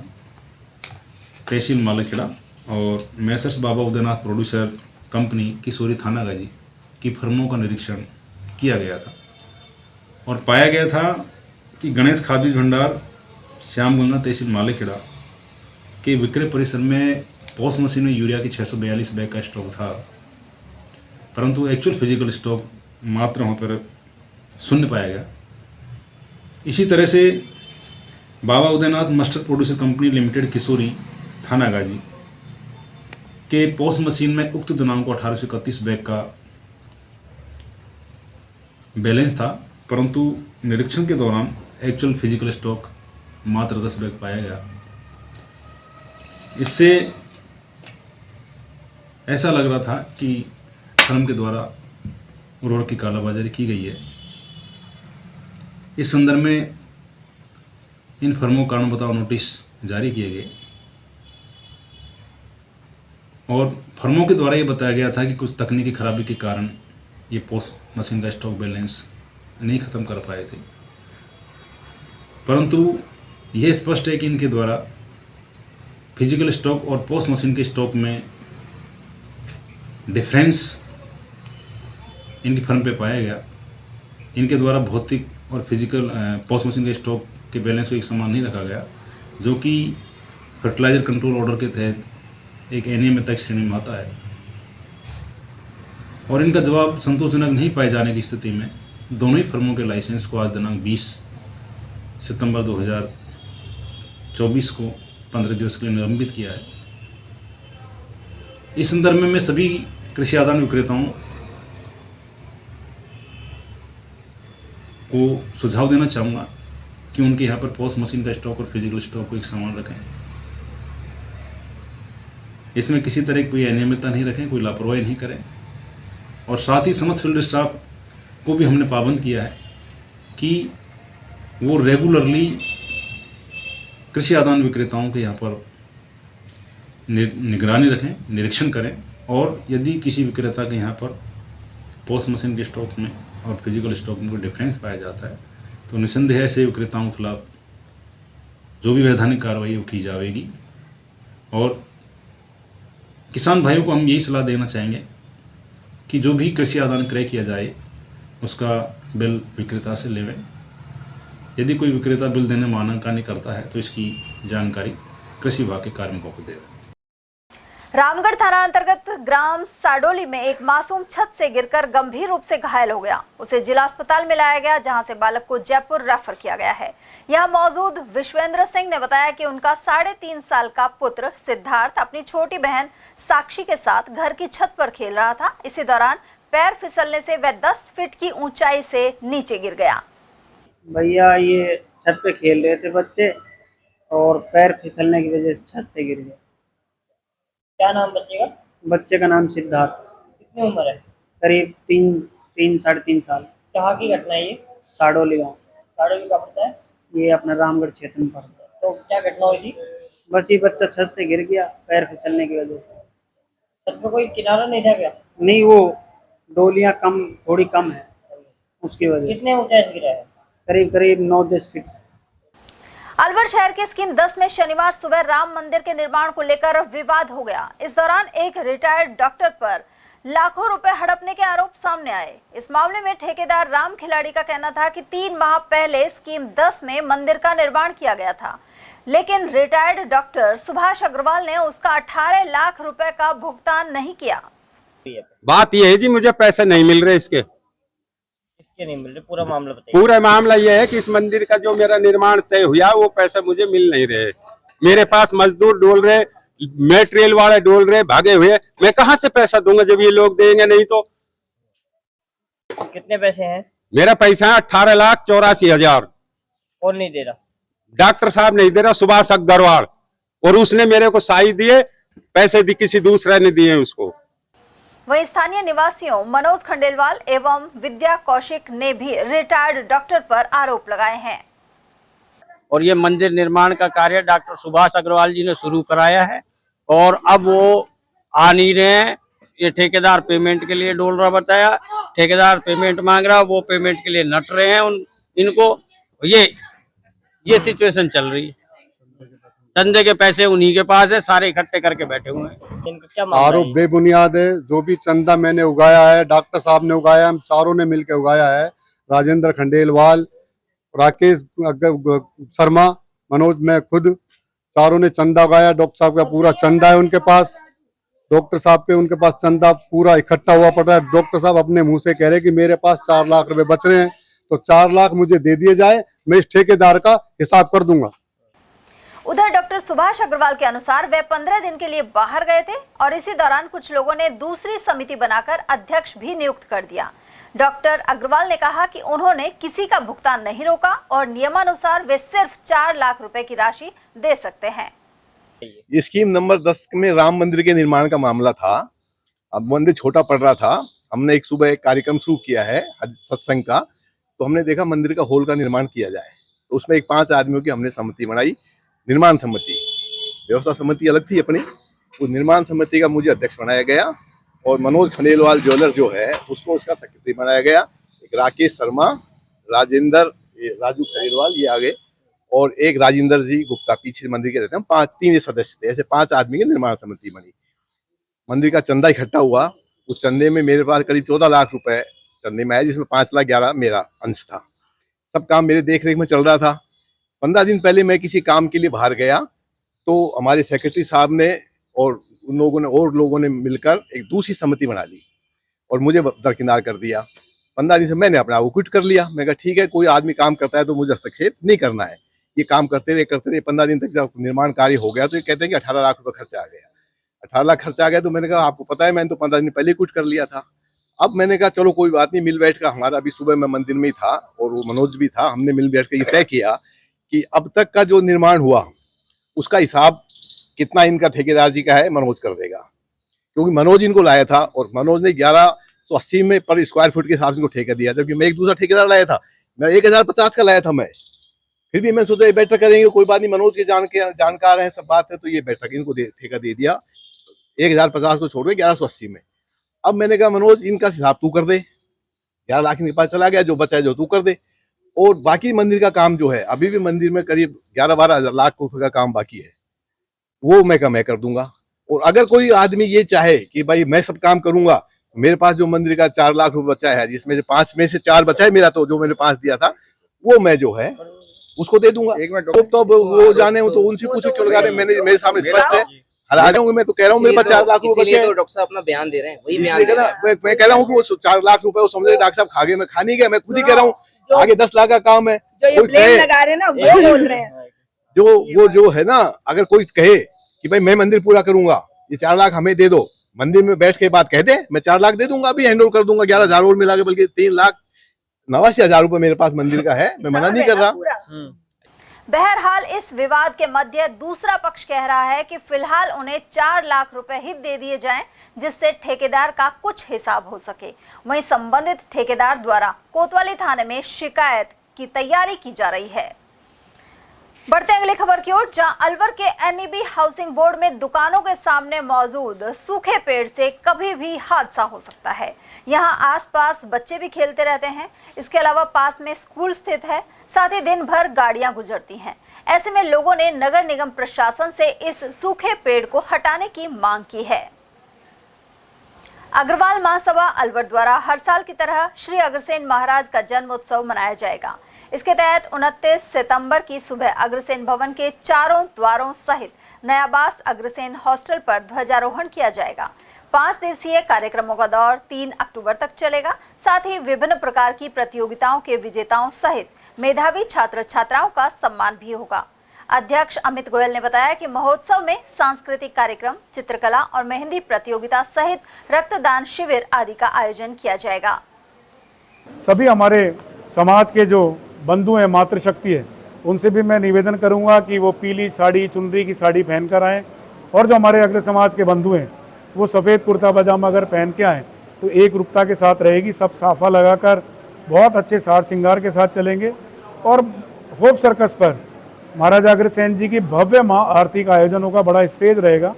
तहसील मालेखेड़ा और मेसर्स बाबा उदयनाथ प्रोड्यूसर कंपनी किशोरी थानागाजी की फर्मों का निरीक्षण किया गया था और पाया गया था कि गणेश खाद बीज भंडार श्यामगंगा तहसील मालेखेड़ा के विक्रय परिसर में पोस मशीन में यूरिया की 642 बैग का स्टॉक था, परंतु एक्चुअल फिजिकल स्टॉक मात्र वहाँ पर शून्य पाया गया। इसी तरह से Baba Udaynath master producer company limited Kishori Thanagazi के पोस मशीन में उक्त दिनांक को 1831 बैग का बैलेंस था, परंतु निरीक्षण के दौरान एक्चुअल फिजिकल स्टॉक मात्र 10 बैग पाया गया। इससे ऐसा लग रहा था कि फर्म के द्वारा उर्वरक की कालाबाजारी की गई है। इस संदर्भ में इन फर्मों को कारण बताओ नोटिस जारी किए गए और फर्मों के द्वारा ये बताया गया था कि कुछ तकनीकी खराबी के कारण ये पोस मशीन का स्टॉक बैलेंस नहीं ख़त्म कर पाए थे, परंतु यह स्पष्ट है कि इनके द्वारा फिजिकल स्टॉक और पोस मशीन के स्टॉक में डिफरेंस इनकी फर्म पे पाया गया। इनके द्वारा भौतिक और फिजिकल पोस मशीन के स्टॉक के बैलेंस को एक समान नहीं रखा गया, जो कि फर्टिलाइजर कंट्रोल ऑर्डर के तहत एक अनियमितता श्रेणी में आता है और इनका जवाब संतोषजनक नहीं पाए जाने की स्थिति में दोनों ही फर्मों के लाइसेंस को आज दिनांक 20 सितंबर 2024 को 15 दिवस के लिए निलंबित किया है। इस संदर्भ में मैं सभी कृषि आदान विक्रेताओं को सुझाव देना चाहूँगा कि उनके यहाँ पर पोस मशीन का स्टॉक और फिजिकल स्टॉक को एक समान रखें। इसमें किसी तरह की कोई अनियमितता नहीं रखें, कोई लापरवाही नहीं करें और साथ ही समस्त फील्ड स्टाफ को भी हमने पाबंद किया है कि वो रेगुलरली कृषि आदान विक्रेताओं के यहाँ पर निगरानी रखें, निरीक्षण करें और यदि किसी विक्रेता के यहाँ पर पोस्ट मशीन के स्टॉक में और फिजिकल स्टॉक में कोई डिफरेंस पाया जाता है तो निसंदेह ऐसे विक्रेताओं के खिलाफ जो भी वैधानिक कार्रवाई वो की जाएगी। और किसान भाइयों को हम यही सलाह देना चाहेंगे कि जो भी कृषि आदान क्रय किया जाए उसका बिल विक्रेता से लेवें। यदि कोई विक्रेता बिल देने में आनाकानी करता है तो इसकी जानकारी कृषि विभाग के कार्मिकों को देवें। रामगढ़ थाना अंतर्गत ग्राम साडोली में एक मासूम छत से गिरकर गंभीर रूप से घायल हो गया। उसे जिला अस्पताल में लाया गया, जहां से बालक को जयपुर रेफर किया गया है। यहां मौजूद विश्वेंद्र सिंह ने बताया कि उनका 3.5 साल का पुत्र सिद्धार्थ अपनी छोटी बहन साक्षी के साथ घर की छत पर खेल रहा था। इसी दौरान पैर फिसलने से वह 10 फीट की ऊंचाई से नीचे गिर गया। भैया ये छत पे खेल रहे थे बच्चे और पैर फिसलने की वजह से छत से गिर गए। क्या नाम बच्चे का? बच्चे का नाम सिद्धार्थ। कितनी उम्र है? करीब 3-3.5 साल। कहाँ की घटना है ये? साडोली गाँव। साडोली का पड़ता है? ये अपना रामगढ़ क्षेत्र में पड़ता है। तो क्या घटना हुई थी? बस ये बच्चा छत से गिर गया पैर फिसलने की वजह से। छत पे कोई किनारा नहीं था क्या? नहीं, वो डोलियाँ थोड़ी कम है उसकी वजह। कितने ऊंचाई से गिरा है? करीब 9-10 फीट। अलवर शहर के स्कीम 10 में शनिवार सुबह राम मंदिर के निर्माण को लेकर विवाद हो गया। इस दौरान एक रिटायर्ड डॉक्टर पर लाखों रुपए हड़पने के आरोप सामने आए। इस मामले में ठेकेदार राम खिलाड़ी का कहना था कि 3 माह पहले स्कीम 10 में मंदिर का निर्माण किया गया था, लेकिन रिटायर्ड डॉक्टर सुभाष अग्रवाल ने उसका 18 लाख रुपए का भुगतान नहीं किया। बात यह है जी, मुझे पैसे नहीं मिल रहे इसके नहीं मिल रहे। पूरा मामला बताइए। पूरा मामला यह है कि इस मंदिर का जो मेरा निर्माण तय हुआ वो पैसे मुझे मिल नहीं रहे। मेरे पास मजदूर डोल रहे, मेटेरियल वाले डोल रहे, भागे हुए। मैं कहां से पैसा दूंगा जब ये लोग देंगे नहीं तो। कितने पैसे हैं? मेरा पैसा है 18,84,000। कौन नहीं दे रहा? डॉक्टर साहब नहीं दे रहा, सुभाष अग्रवाल, और उसने मेरे को साई दिए, पैसे भी किसी दूसरे ने दिए उसको। वहीं स्थानीय निवासियों मनोज खंडेलवाल एवं विद्या कौशिक ने भी रिटायर्ड डॉक्टर पर आरोप लगाए हैं। और ये मंदिर निर्माण का कार्य डॉक्टर सुभाष अग्रवाल जी ने शुरू कराया है और अब वो आ नहीं रहे हैं। ये ठेकेदार पेमेंट के लिए डोल रहा बताया, ठेकेदार पेमेंट मांग रहा, वो पेमेंट के लिए नट रहे हैं। इनको ये सिचुएशन चल रही है। चंदे के पैसे उन्हीं के पास है, सारे इकट्ठे करके बैठे हुए हैं। आरोप बेबुनियाद है। जो भी चंदा मैंने उगाया है, डॉक्टर साहब ने उगाया, हम चारों ने मिलकर उगाया है। राजेंद्र खंडेलवाल, राकेश शर्मा, मनोज, मैं खुद, चारों ने चंदा उगाया। डॉक्टर साहब का पूरा चंदा है उनके पास, डॉक्टर साहब के उनके पास चंदा पूरा इकट्ठा हुआ पड़ रहा है। डॉक्टर साहब अपने मुंह से कह रहे कि मेरे पास 4 लाख रुपए बच रहे हैं, तो 4 लाख मुझे दे दिए जाए, मैं इस ठेकेदार का हिसाब कर दूंगा। उधर डॉक्टर सुभाष अग्रवाल के अनुसार वे 15 दिन के लिए बाहर गए थे और इसी दौरान कुछ लोगों ने दूसरी समिति बनाकर अध्यक्ष भी नियुक्त कर दिया। डॉक्टर अग्रवाल ने कहा कि उन्होंने किसी का भुगतान नहीं रोका और नियमानुसार वे सिर्फ 4 लाख रुपए की राशि दे सकते हैं। ये स्कीम नंबर 10 में राम मंदिर के निर्माण का मामला था। अब मंदिर छोटा पड़ रहा था, हमने एक सुबह एक कार्यक्रम शुरू किया है सत्संग का, तो हमने देखा मंदिर का हॉल का निर्माण किया जाए। तो उसमें एक 5 आदमियों की हमने समिति बनाई, निर्माण समिति। व्यवस्था समिति अलग थी अपनी, उस निर्माण समिति का मुझे अध्यक्ष बनाया गया और मनोज खंडेलवाल ज्वेलर जो है उसको उसका सेक्रेटरी बनाया गया। एक राकेश शर्मा, राजू खंडेलवाल ये आगे, और एक राजेंद्र जी गुप्ता पीछे मंदिर के रहते हैं। 3 सदस्य थे, ऐसे 5 आदमी की निर्माण समिति बनी। मंदिर का चंदा इकट्ठा हुआ, उस चंदे में मेरे पास करीब 14 लाख रुपए चंदे में आए, जिसमें 5,11,000 मेरा अंश था। सब काम मेरे देख रेख में चल रहा था। 15 दिन पहले मैं किसी काम के लिए बाहर गया तो हमारे सेक्रेटरी साहब ने और उन लोगों ने मिलकर एक दूसरी समिति बना ली और मुझे दरकिनार कर दिया। 15 दिन से मैंने अपना वो क्विट कर लिया। मैं कहा ठीक है, कोई आदमी काम करता है तो मुझे हस्तक्षेप नहीं करना है। ये काम करते रहे 15 दिन तक जब निर्माण कार्य हो गया तो ये कहते हैं कि 18 लाख रुपए खर्चा आ गया। 18 लाख खर्चा आ गया तो मैंने कहा आपको पता है मैंने तो 15 दिन पहले क्विट कर लिया था। अब मैंने कहा चलो कोई बात नहीं, मिल बैठ कर, हमारा अभी सुबह मैं मंदिर में ही था और वो मनोज भी था, हमने मिल बैठ कर ये तय किया कि अब तक का जो निर्माण हुआ उसका हिसाब कितना इनका ठेकेदार जी का है मनोज कर देगा, क्योंकि मनोज इनको लाया था और मनोज ने 1180 में पर स्क्वायर फुट के हिसाब से इनको ठेका दिया, जबकि मैं एक दूसरा ठेकेदार लाया था, मैं 1050 का लाया था मैं। फिर भी मैं सोचा ये बैठक करेंगे, कोई बात नहीं, मनोज के जानकार है, सब बात है, तो ये बैठक इनको ठेका दे दिया 1050 को छोड़ के 1180 में। अब मैंने कहा मनोज इनका हिसाब तू कर दे, 11 लाख इनके पास चला गया, जो बचा है जो तू कर दे, और बाकी मंदिर का काम जो है अभी भी मंदिर में करीब 11-12 लाख रुपए का काम बाकी है, वो मैं कर दूंगा। और अगर कोई आदमी ये चाहे कि भाई मैं सब काम करूंगा, मेरे पास जो मंदिर का 4 लाख रुपए बचा है, जिसमें से 5 में से 4 बचा है मेरा, तो जो मैंने 5 दिया था वो मैं जो है उसको दे दूंगा। तो वो जाने हो तो उनसे पूछो क्यों लगा रहे, मैंने मेरे सामने स्पष्ट है, हरा जाऊंगा मैं तो कह रहा हूँ मेरे पास 4 लाख रुपए बचे हैं। डॉक्टर साहब अपना बयान दे रहे हैं, वही बयान मैं कह रहा हूँ कि वो 4 लाख रुपए वो समझे डॉक्टर साहब खा गए, मैं खा नहीं गया, मैं खुद ही कह रहा हूँ आगे 10 लाख का काम है। लगा रहे ना वो बोल रहे हैं, जो है ना, अगर कोई कहे कि भाई मैं मंदिर पूरा करूंगा, ये 4 लाख हमें दे दो, मंदिर में बैठ के बात कह दे, मैं 4 लाख दे दूंगा, अभी हैंड ओवर कर दूंगा 11,000 और मिला के, बल्कि 3,89,000 रुपए मेरे पास मंदिर का है, मैं मना नहीं कर रहा। बहरहाल इस विवाद के मध्य दूसरा पक्ष कह रहा है कि फिलहाल उन्हें 4 लाख रुपए ही दे दिए जाएं, जिससे ठेकेदार का कुछ हिसाब हो सके। वहीं संबंधित ठेकेदार द्वारा कोतवाली थाने में शिकायत की तैयारी की जा रही है। बढ़ते अगली खबर की ओर, जहां अलवर के NEB हाउसिंग बोर्ड में दुकानों के सामने मौजूद सूखे पेड़ से कभी भी हादसा हो सकता है। यहां आसपास बच्चे भी खेलते रहते हैं, इसके अलावा पास में स्कूल स्थित है, साथ ही दिन भर गाड़ियां गुजरती हैं। ऐसे में लोगों ने नगर निगम प्रशासन से इस सूखे पेड़ को हटाने की मांग की है। अग्रवाल महासभा अलवर द्वारा हर साल की तरह श्री अग्रसेन महाराज का जन्म उत्सव मनाया जाएगा। इसके तहत 29 सितंबर की सुबह अग्रसेन भवन के चारों द्वारों सहित नयाबास अग्रसेन हॉस्टल पर ध्वजारोहण किया जाएगा। 5 दिवसीय कार्यक्रमों का दौर 3 अक्टूबर तक चलेगा। साथ ही विभिन्न प्रकार की प्रतियोगिताओं के विजेताओं सहित मेधावी छात्र छात्राओं का सम्मान भी होगा। अध्यक्ष अमित गोयल ने बताया कि महोत्सव में सांस्कृतिक कार्यक्रम, चित्रकला और मेहंदी प्रतियोगिता सहित रक्तदान शिविर आदि का आयोजन किया जाएगा। सभी हमारे समाज के जो बंधु हैं, मातृशक्ति है, उनसे भी मैं निवेदन करूंगा कि वो पीली साड़ी, चुनरी की साड़ी पहन कर आएँ, और जो हमारे अग्र समाज के बंधु हैं वो सफ़ेद कुर्ता पजामा अगर पहन के आएँ तो एक रूपता के साथ रहेगी। सब साफा लगाकर बहुत अच्छे सार श्रृंगार के साथ चलेंगे। और होप सर्कस पर महाराजा अग्रसेन जी की भव्य माँ आरती का आयोजन होगा, बड़ा स्टेज रहेगा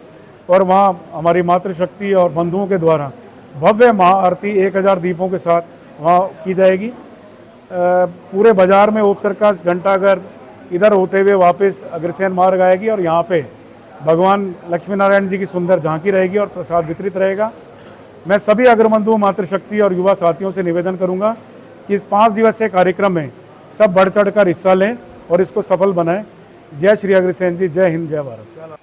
और वहाँ हमारी मातृशक्ति और बंधुओं के द्वारा भव्य माँ आरती 1000 दीपों के साथ वहाँ की जाएगी। पूरे बाजार में होप सर्कस, घंटाघर, इधर होते हुए वापस अग्रसेन मार्ग आएगी और यहाँ पे भगवान लक्ष्मी नारायण जी की सुंदर झांकी रहेगी और प्रसाद वितरित रहेगा। मैं सभी अग्रबंधु, मातृशक्ति और युवा साथियों से निवेदन करूंगा कि इस 5 दिवसीय कार्यक्रम में सब बढ़ चढ़ कर हिस्सा लें और इसको सफल बनाएं। जय श्री अग्रसेन जी, जय हिंद, जय भारत।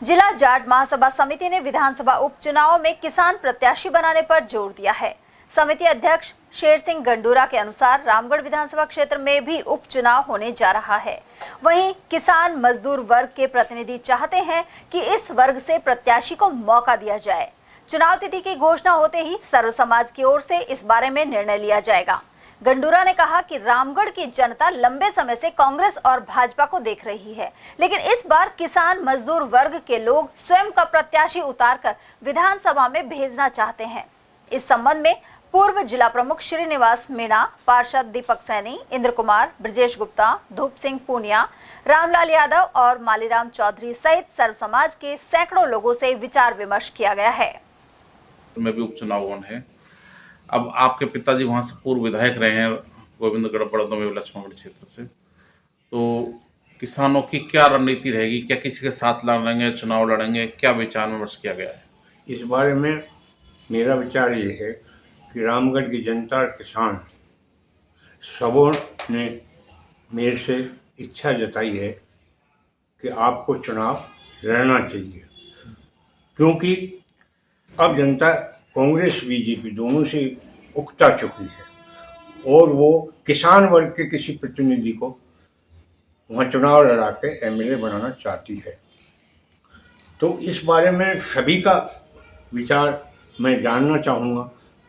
जिला जाट महासभा समिति ने विधानसभा उपचुनाव में किसान प्रत्याशी बनाने पर जोर दिया है। समिति अध्यक्ष शेर सिंह गंडूरा के अनुसार रामगढ़ विधानसभा क्षेत्र में भी उपचुनाव होने जा रहा है। वहीं किसान मजदूर वर्ग के प्रतिनिधि चाहते हैं कि इस वर्ग से प्रत्याशी को मौका दिया जाए। चुनाव तिथि की घोषणा होते ही सर्व समाज की ओर से इस बारे में निर्णय लिया जाएगा। गंडूरा ने कहा कि रामगढ़ की जनता लंबे समय से कांग्रेस और भाजपा को देख रही है, लेकिन इस बार किसान मजदूर वर्ग के लोग स्वयं का प्रत्याशी उतारकर विधानसभा में भेजना चाहते हैं। इस संबंध में पूर्व जिला प्रमुख श्रीनिवास मीणा, पार्षद दीपक सैनी, इंद्र कुमार, ब्रजेश गुप्ता, धूप सिंह पूनिया, रामलाल यादव और मालीराम चौधरी सहित सर्व समाज के सैकड़ों लोगों से विचार विमर्श किया गया है। में भी उपचुनाव है। अब आपके पिताजी वहाँ से पूर्व विधायक रहे हैं, गोविंदगढ़ बड़ौदा लक्ष्मणगढ़ क्षेत्र से, तो किसानों की क्या रणनीति रहेगी? क्या किसी के साथ लड़ेंगे, चुनाव लड़ेंगे? क्या विचार विमर्श किया गया है? इस बारे में मेरा विचार ये है कि रामगढ़ की जनता और किसान सबों ने मेरे से इच्छा जताई है कि आपको चुनाव लड़ना चाहिए, क्योंकि अब जनता कांग्रेस बीजेपी दोनों से उकता चुकी है और वो किसान वर्ग के किसी प्रतिनिधि को वहाँ चुनाव लड़ा के एमएलए बनाना चाहती है। तो इस बारे में सभी का विचार मैं जानना चाहूँगा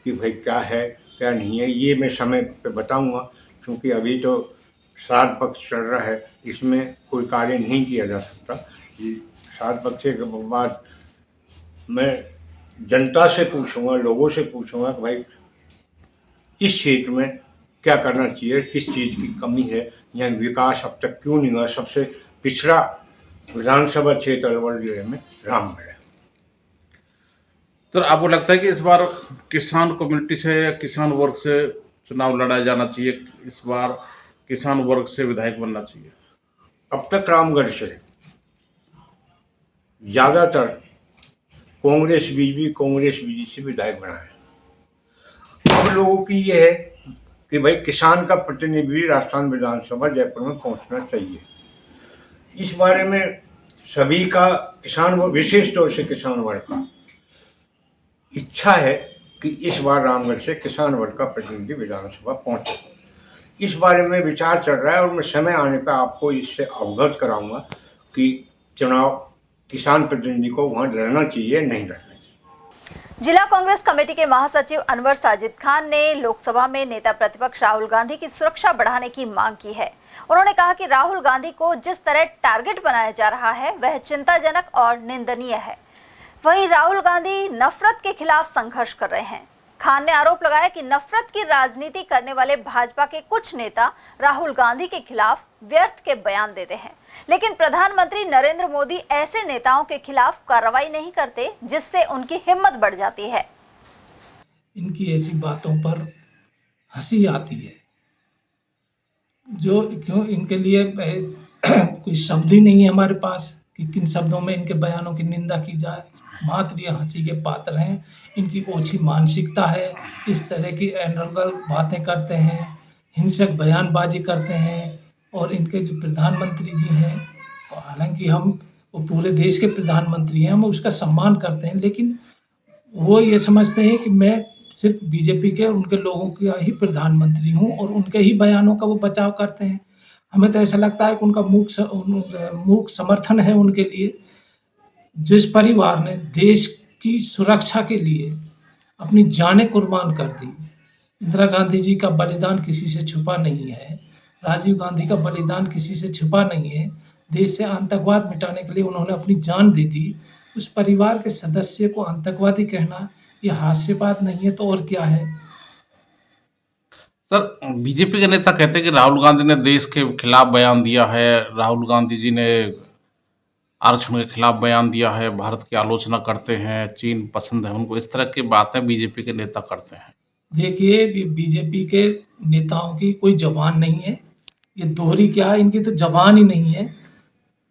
कि भाई क्या है क्या नहीं है। ये मैं समय पे बताऊँगा, क्योंकि अभी तो श्राद्ध पक्ष चल रहा है, इसमें कोई कार्य नहीं किया जा सकता। श्राद्ध पक्ष के बाद मैं जनता से पूछूंगा, लोगों से पूछूंगा कि भाई इस क्षेत्र में क्या करना चाहिए, किस चीज़ की कमी है, यहाँ विकास अब तक क्यों नहीं हुआ। सबसे पिछड़ा विधानसभा क्षेत्र अलवर जिले में रामगढ़ है। तो आपको लगता है कि इस बार किसान कम्युनिटी से या किसान वर्ग से चुनाव लड़ा जाना चाहिए? इस बार किसान वर्ग से विधायक बनना चाहिए? अब तक रामगढ़ से ज़्यादातर कांग्रेस बीजेपी से विधायक बना है। अब लोगों की ये है कि भाई किसान का प्रतिनिधि राजस्थान विधानसभा जयपुर में पहुंचना चाहिए। इस बारे में सभी का किसान वर्ग, विशेष तौर से किसान वर्ग का इच्छा है कि इस बार रामगढ़ से किसान वर्ग का प्रतिनिधि विधानसभा पहुंचे। इस बारे में विचार चल रहा है और मैं समय आने पर आपको इससे अवगत कराऊंगा कि चुनाव किसान प्रतिनिधि को वहां लड़ना चाहिए, नहीं लड़ना चाहिए। जिला कांग्रेस कमेटी के महासचिव अनवर साजिद खान ने लोकसभा में नेता प्रतिपक्ष राहुल गांधी की सुरक्षा बढ़ाने की मांग की है। उन्होंने कहा कि राहुल गांधी को जिस तरह टारगेट बनाया जा रहा है वह चिंताजनक और निंदनीय है। वहीं राहुल गांधी नफरत के खिलाफ संघर्ष कर रहे हैं। खान ने आरोप लगाया कि नफरत की राजनीति करने वाले भाजपा के कुछ नेता राहुल गांधी के खिलाफ व्यर्थ के बयान देते हैं, लेकिन प्रधानमंत्री नरेंद्र मोदी ऐसे नेताओं के खिलाफ कार्रवाई नहीं करते, जिससे उनकी हिम्मत बढ़ जाती है। इनकी ऐसी बातों पर हंसी आती है, जो क्यों इनके लिए कोई शब्द ही नहीं है हमारे पास कि किन शब्दों में इनके बयानों की निंदा की जाए। मात्र ये हंसी के पात्र हैं। इनकी ओछी मानसिकता है, इस तरह की एनर्गल बातें करते हैं, हिंसक बयानबाजी करते हैं। और इनके जो प्रधानमंत्री जी हैं, हालांकि हम वो पूरे देश के प्रधानमंत्री हैं, हम उसका सम्मान करते हैं, लेकिन वो ये समझते हैं कि मैं सिर्फ बीजेपी के उनके लोगों का ही प्रधानमंत्री हूँ और उनके ही बयानों का वो बचाव करते हैं। हमें तो ऐसा लगता है कि उनका मूक समर्थन है उनके लिए। जिस परिवार ने देश की सुरक्षा के लिए अपनी जानें कुर्बान कर दी, इंदिरा गांधी जी का बलिदान किसी से छुपा नहीं है। राजीव गांधी का बलिदान किसी से छिपा नहीं है। देश से आतंकवाद मिटाने के लिए उन्होंने अपनी जान दी थी। उस परिवार के सदस्य को आतंकवादी कहना ये हास्यास्पद नहीं है तो और क्या है। सर, बीजेपी के नेता कहते हैं कि राहुल गांधी ने देश के खिलाफ बयान दिया है, राहुल गांधी जी ने आरक्षण के खिलाफ बयान दिया है, भारत की आलोचना करते हैं, चीन पसंद है उनको, इस तरह की बातें बीजेपी के नेता करते हैं। देखिए, बीजेपी के नेताओं की कोई जबान नहीं है, ये दोहरी क्या है, इनकी तो जबान ही नहीं है।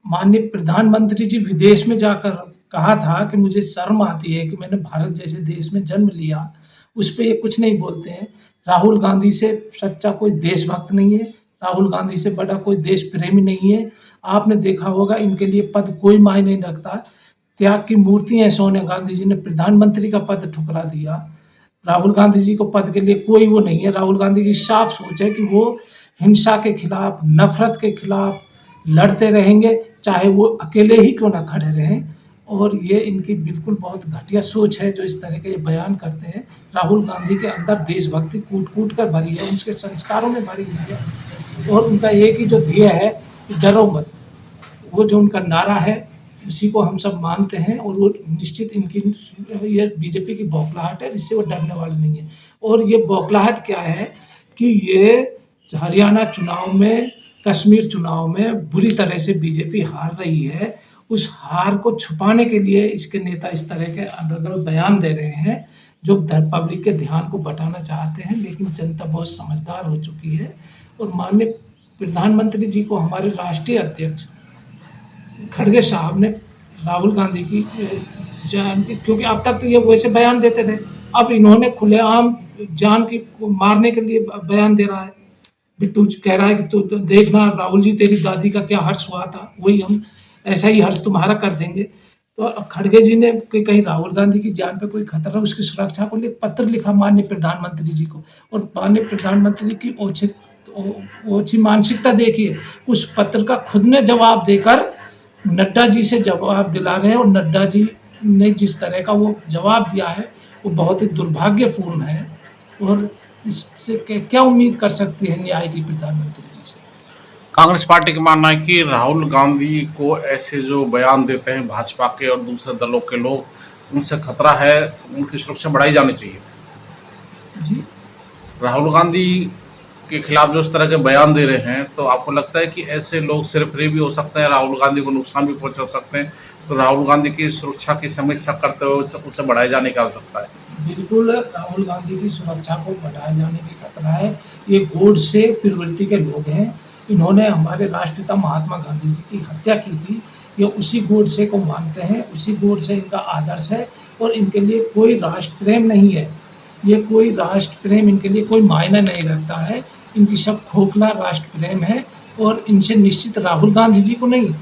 माननीय प्रधानमंत्री जी विदेश में जाकर कहा था कि मुझे शर्म आती है कि मैंने भारत जैसे देश में जन्म लिया, उस पर ये कुछ नहीं बोलते हैं। राहुल गांधी से सच्चा कोई देशभक्त नहीं है, राहुल गांधी से बड़ा कोई देश प्रेमी नहीं है। आपने देखा होगा इनके लिए पद कोई मायने नहीं रखता। त्याग की मूर्ति है सोनिया गांधी जी ने प्रधानमंत्री का पद ठुकरा दिया। राहुल गांधी जी को पद के लिए कोई वो नहीं है। राहुल गांधी की साफ सोच है कि वो हिंसा के खिलाफ, नफरत के खिलाफ लड़ते रहेंगे, चाहे वो अकेले ही क्यों ना खड़े रहें। और ये इनकी बिल्कुल बहुत घटिया सोच है जो इस तरह के ये बयान करते हैं। राहुल गांधी के अंदर देशभक्ति कूट कूट कर भरी है, उनके संस्कारों में भरी हुई है। और उनका एक ही जो ध्येय है कि डरो मत, वो जो उनका नारा है उसी को हम सब मानते हैं। और वो निश्चित इनकी ये बीजेपी की बौखलाहट है जिससे वो डरने वाले नहीं है। और ये बौखलाहट क्या है कि ये हरियाणा चुनाव में, कश्मीर चुनाव में बुरी तरह से बीजेपी हार रही है। उस हार को छुपाने के लिए इसके नेता इस तरह के अलग अलग बयान दे रहे हैं जो पब्लिक के ध्यान को बटाना चाहते हैं। लेकिन जनता बहुत समझदार हो चुकी है। और माननीय प्रधानमंत्री जी को हमारे राष्ट्रीय अध्यक्ष खड़गे साहब ने राहुल गांधी की जान की, क्योंकि अब तक तो ये वैसे बयान देते थे, अब इन्होंने खुलेआम जान की मारने के लिए बयान दे रहा है। बिट्टू कह रहा है कि तू तो देखना राहुल जी, तेरी दादी का क्या हर्ष हुआ था, वही हम ऐसा ही हर्ष तुम्हारा कर देंगे। तो अब खड़गे जी ने कहीं राहुल गांधी की जान पे कोई खतरा, उसकी सुरक्षा को लिए पत्र लिखा माननीय प्रधानमंत्री जी को। और माननीय प्रधानमंत्री की ओछी मानसिकता देखिए, उस पत्र का खुद ने जवाब देकर नड्डा जी से जवाब दिला रहे हैं। और नड्डा जी ने जिस तरह का वो जवाब दिया है वो बहुत ही दुर्भाग्यपूर्ण है। और इससे क्या उम्मीद कर सकती है न्याय की प्रधानमंत्री जी से। कांग्रेस पार्टी का मानना है कि राहुल गांधी को ऐसे जो बयान देते हैं भाजपा के और दूसरे दलों के लोग, उनसे खतरा है, उनकी सुरक्षा बढ़ाई जानी चाहिए। जी, राहुल गांधी के खिलाफ जो इस तरह के बयान दे रहे हैं, तो आपको लगता है कि ऐसे लोग सिरफिरे भी हो सकते हैं, राहुल गांधी को नुकसान भी पहुंचा सकते हैं, तो राहुल गांधी की सुरक्षा की समीक्षा करते हुए उसे बढ़ाए जाने की आवश्यकता है। बिल्कुल, राहुल गांधी की सुरक्षा को बढ़ाए जाने की खतरा है। ये गोडसे प्रवृत्ति के लोग हैं। इन्होंने हमारे राष्ट्रपिता महात्मा गांधी जी की हत्या की थी। ये उसी गोडसे को मानते हैं, उसी गोडसे इनका आदर्श है। और इनके लिए कोई राष्ट्र प्रेम नहीं है, ये कोई राष्ट्र प्रेम इनके लिए कोई मायना नहीं रखता है। इनकी सब खोखला राष्ट्र प्रेम है। और इनसे निश्चित राहुल गांधी जी को नहीं,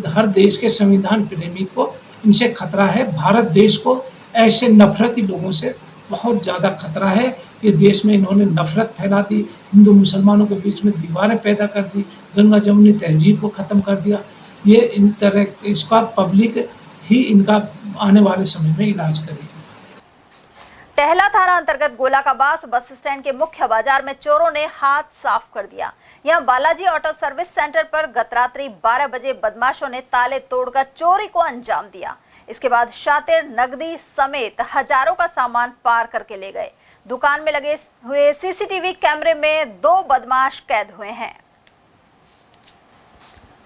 हर देश के संविधान प्रेमी को इनसे खतरा है। भारत देश को ऐसे नफरती लोगों से बहुत ज़्यादा खतरा है। ये देश में इन्होंने नफरत फैला दी, हिंदू मुसलमानों के बीच में दीवारें पैदा कर दी, गंगा जमुनी तहजीब को ख़त्म कर दिया। ये इन तरह इसका पब्लिक ही इनका आने वाले समय में इलाज करेगी। टहला थाना अंतर्गत गोलाकाबास बस स्टैंड के मुख्य बाजार में चोरों ने हाथ साफ कर दिया। यहां बालाजी ऑटो सर्विस सेंटर पर गत रात्रि 12 बजे बदमाशों ने ताले तोड़कर चोरी को अंजाम दिया। इसके बाद शातिर नकदी समेत हजारों का सामान पार करके ले गए। दुकान में लगे हुए सीसीटीवी कैमरे में 2 बदमाश कैद हुए हैं।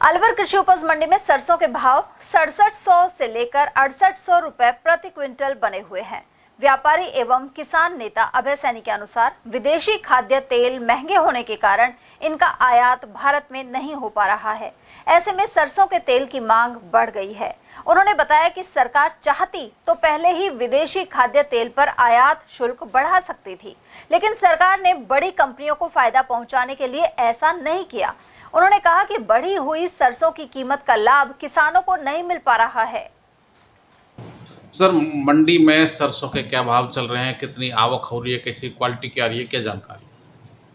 अलवर कृषि उपज मंडी में सरसों के भाव 6700 से लेकर 6800 रुपए प्रति क्विंटल बने हुए हैं। व्यापारी एवं किसान नेता अभय सैनी के अनुसार विदेशी खाद्य तेल महंगे होने के कारण इनका आयात भारत में नहीं हो पा रहा है। ऐसे में सरसों के तेल की मांग बढ़ गई है। उन्होंने बताया कि सरकार चाहती तो पहले ही विदेशी खाद्य तेल पर आयात शुल्क बढ़ा सकती थी, लेकिन सरकार ने बड़ी कंपनियों को फायदा पहुंचाने के लिए ऐसा नहीं किया। उन्होंने कहा कि बढ़ी हुई सरसों की कीमत का लाभ किसानों को नहीं मिल पा रहा है। सर, मंडी में सरसों के क्या भाव चल रहे हैं, कितनी आवक हो रही है, कैसी क्वालिटी की आ रही है, क्या जानकारी?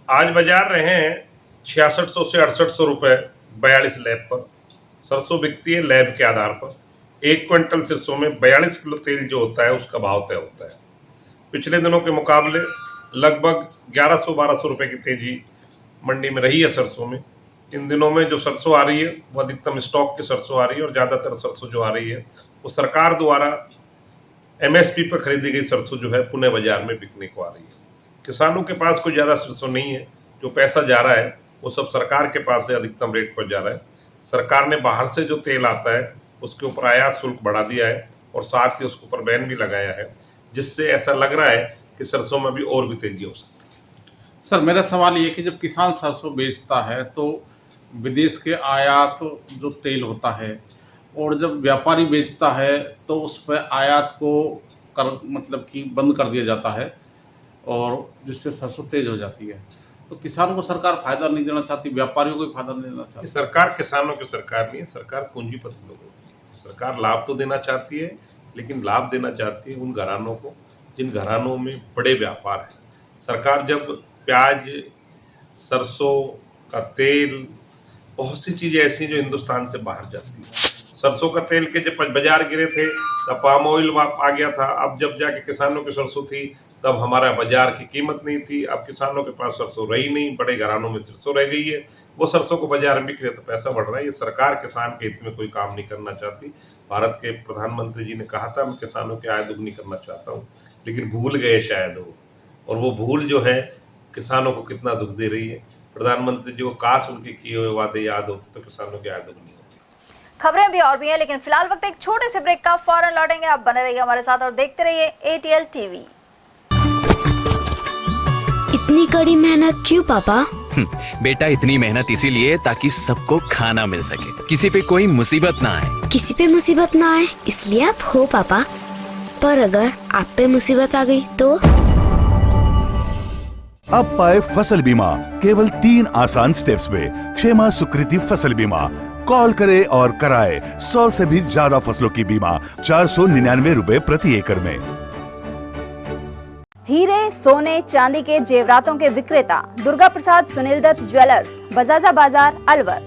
आज बाजार रहे हैं 6600 से 6800 रुपये 42 लैब पर। सरसों बिकती है लैब के आधार पर। 1 क्विंटल सरसों में 42 किलो तेल जो होता है उसका भाव तय होता है। पिछले दिनों के मुकाबले लगभग 1100-1200 रुपये की तेजी मंडी में रही है सरसों में। इन दिनों में जो सरसों आ रही है वो अधिकतम स्टॉक की सरसों आ रही है और ज़्यादातर सरसों जो आ रही है वो सरकार द्वारा MSP पर खरीदी गई सरसों जो है पुणे बाजार में बिकने को आ रही है। किसानों के पास कोई ज़्यादा सरसों नहीं है, जो पैसा जा रहा है वो सब सरकार के पास से अधिकतम रेट पर जा रहा है। सरकार ने बाहर से जो तेल आता है उसके ऊपर आयात शुल्क बढ़ा दिया है और साथ ही उसके ऊपर बैन भी लगाया है, जिससे ऐसा लग रहा है कि सरसों में भी और भी तेजी हो सकती है। सर मेरा सवाल ये कि जब किसान सरसों बेचता है तो विदेश के आयात जो तेल होता है और जब व्यापारी बेचता है तो उस पर आयात को मतलब कि बंद कर दिया जाता है और जिससे सरसों तेज हो जाती है। तो किसानों को सरकार फायदा नहीं देना चाहती, व्यापारियों को भी फायदा नहीं देना चाहती। सरकार किसानों की सरकार नहीं है, सरकार पूंजीपति लोगों की। सरकार लाभ तो देना चाहती है, लेकिन लाभ देना चाहती है उन घरानों को जिन घरानों में बड़े व्यापार है। सरकार जब प्याज, सरसों का तेल, बहुत सी चीज़ें ऐसी जो हिंदुस्तान से बाहर जाती है। सरसों का तेल के जब बाजार गिरे थे तब पाम ऑयल आ गया था। अब जब जाके किसानों की सरसों थी तब हमारा बाजार की कीमत नहीं थी। अब किसानों के पास सरसों रही नहीं, बड़े घरानों में सरसों रह गई है। वो सरसों को बाजार में बिक रहे तो पैसा बढ़ रहा है। ये सरकार किसान के हित में कोई काम नहीं करना चाहती। भारत के प्रधानमंत्री जी ने कहा था मैं किसानों की आय दुगनी करना चाहता हूँ, लेकिन भूल गए शायद वो, और वो भूल जो है किसानों को कितना दुख दे रही है। प्रधानमंत्री जी को काश उनके किए हुए वादे याद होते तो किसानों की आय दुगनी होती। खबरें भी और भी हैं, लेकिन फिलहाल वक्त एक छोटे से ब्रेक का, फौरन लौटेंगे। आप बने रहिए हमारे साथ और देखते रहिए ATL TV। इतनी कड़ी मेहनत क्यों पापा? बेटा इतनी मेहनत इसीलिए ताकि सबको खाना मिल सके, किसी पे कोई मुसीबत ना आए। किसी पे मुसीबत ना आए इसलिए आप हो पापा, पर अगर आप पे मुसीबत आ गई तो? अब पाए फसल बीमा केवल 3 आसान स्टेप्स में। क्षेमा सुकृति फसल बीमा। कॉल करे और कराए 100 से भी ज्यादा फसलों की बीमा 499 रुपए प्रति एकड़ में। हीरे, सोने, चांदी के जेवरातों के विक्रेता दुर्गा प्रसाद सुनील दत्त ज्वेलर्स, बजाजा बाजार, अलवर।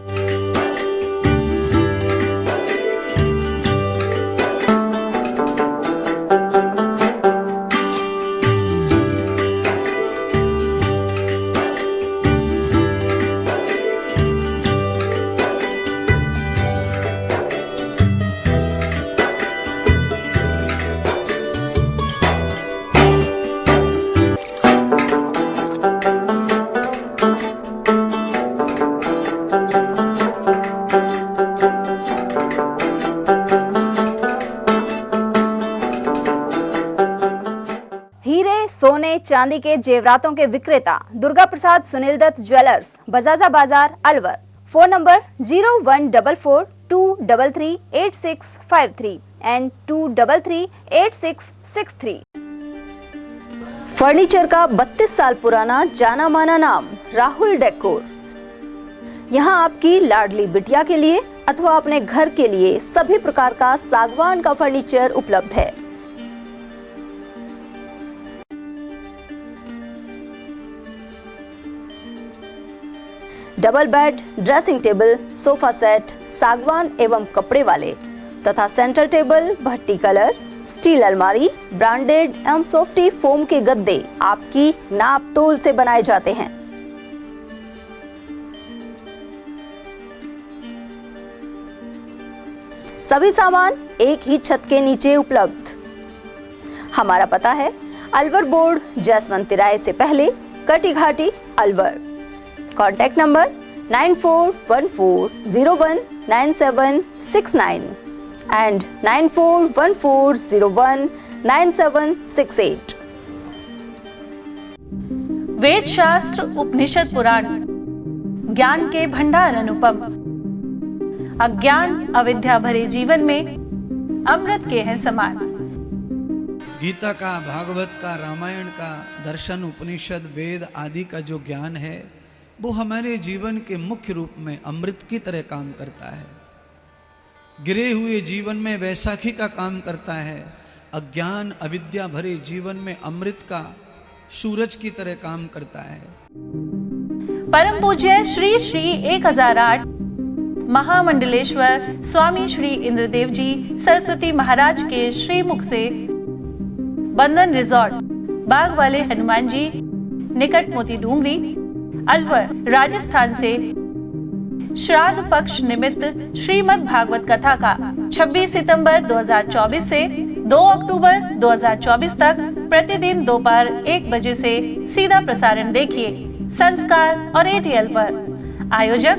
सोने चांदी के जेवरातों के विक्रेता दुर्गा प्रसाद सुनील दत्त ज्वेलर्स, बजाजा बाजार, Alwar. Phone number 0144233863 and 2338663। Furniture का 32 साल पुराना जाना माना नाम राहुल डेकोर। यहाँ आपकी लाडली बिटिया के लिए अथवा अपने घर के लिए सभी प्रकार का सागवान का फर्नीचर उपलब्ध है। Double bed, dressing table, sofa set सागवान एवं कपड़े वाले तथा सेंटर टेबल, भट्टी कलर, स्टील अलमारी, ब्रांडेड एवं सॉफ्टी फोम के गद्दे आपकी नाप तोल से बनाए जाते हैं। सभी सामान एक ही छत के नीचे उपलब्ध। हमारा पता है अलवर बोर्ड, जसवंत तिराहे से पहले, Kati Ghati, Alwar. Contact number 9414019769 and 9414019768। Veda shastra, Upanishad, पुराण, ज्ञान के भंडार अनुपम। अज्ञान अविद्या भरे जीवन में अमृत के हैं समान। गीता का, भागवत का, रामायण का, दर्शन, उपनिषद, वेद आदि का जो ज्ञान है वो हमारे जीवन के मुख्य रूप में अमृत की तरह काम करता है। गिरे हुए जीवन में वैसाखी का काम करता है। अज्ञान अविद्या भरे जीवन में अमृत का, सूरज की तरह काम करता है। परम पूज्य श्री श्री 1008 महामंडलेश्वर स्वामी श्री इंद्रदेव जी सरस्वती महाराज के श्रीमुख से बंधन रिजॉर्ट, बाग वाले हनुमान जी, निकट मोती डूंगरी, अलवर राजस्थान से श्राद्ध पक्ष निमित्त श्रीमद् भागवत कथा का 26 सितंबर 2024 से 2 अक्टूबर 2024 तक प्रतिदिन दोपहर 1 बजे से सीधा प्रसारण देखिए संस्कार और ATL पर। आयोजक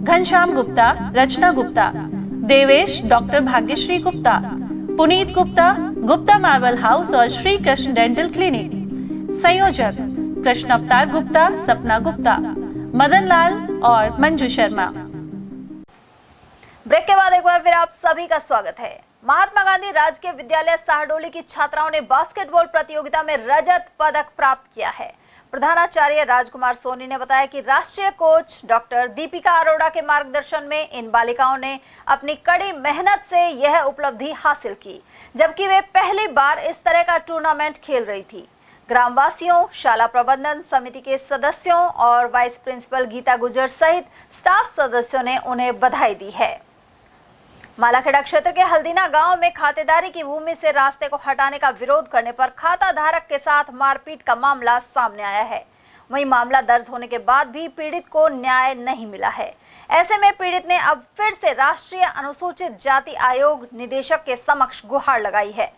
Ghanshyam Gupta, Rachna Gupta, Devesh doctor Bhagyashree Gupta, Puneet Gupta, Gupta marble house और श्री कृष्ण डेंटल क्लिनिक। संयोजक कृष्ण अवतार गुप्ता, सपना गुप्ता, मदन लाल और मंजू शर्मा। ब्रेक के बाद एक बार फिर आप सभी का स्वागत है। महात्मा गांधी राजकीय विद्यालय साहडोली की छात्राओं ने बास्केटबॉल प्रतियोगिता में रजत पदक प्राप्त किया है। प्रधानाचार्य राजकुमार सोनी ने बताया कि राष्ट्रीय कोच डॉक्टर दीपिका अरोड़ा के मार्गदर्शन में इन बालिकाओं ने अपनी कड़ी मेहनत से यह उपलब्धि हासिल की, जबकि वे पहली बार इस तरह का टूर्नामेंट खेल रही थी। ग्रामवासियों, शाला प्रबंधन समिति के सदस्यों और वाइस प्रिंसिपल गीता गुजर सहित स्टाफ सदस्यों ने उन्हें बधाई दी है। मालाखेड़ा क्षेत्र के हल्दीना गांव में खातेदारी की भूमि से रास्ते को हटाने का विरोध करने पर खाता धारक के साथ मारपीट का मामला सामने आया है। वहीं मामला दर्ज होने के बाद भी पीड़ित को न्याय नहीं मिला है। ऐसे में पीड़ित ने अब फिर से राष्ट्रीय अनुसूचित जाति आयोग निदेशक के समक्ष गुहार लगाई है।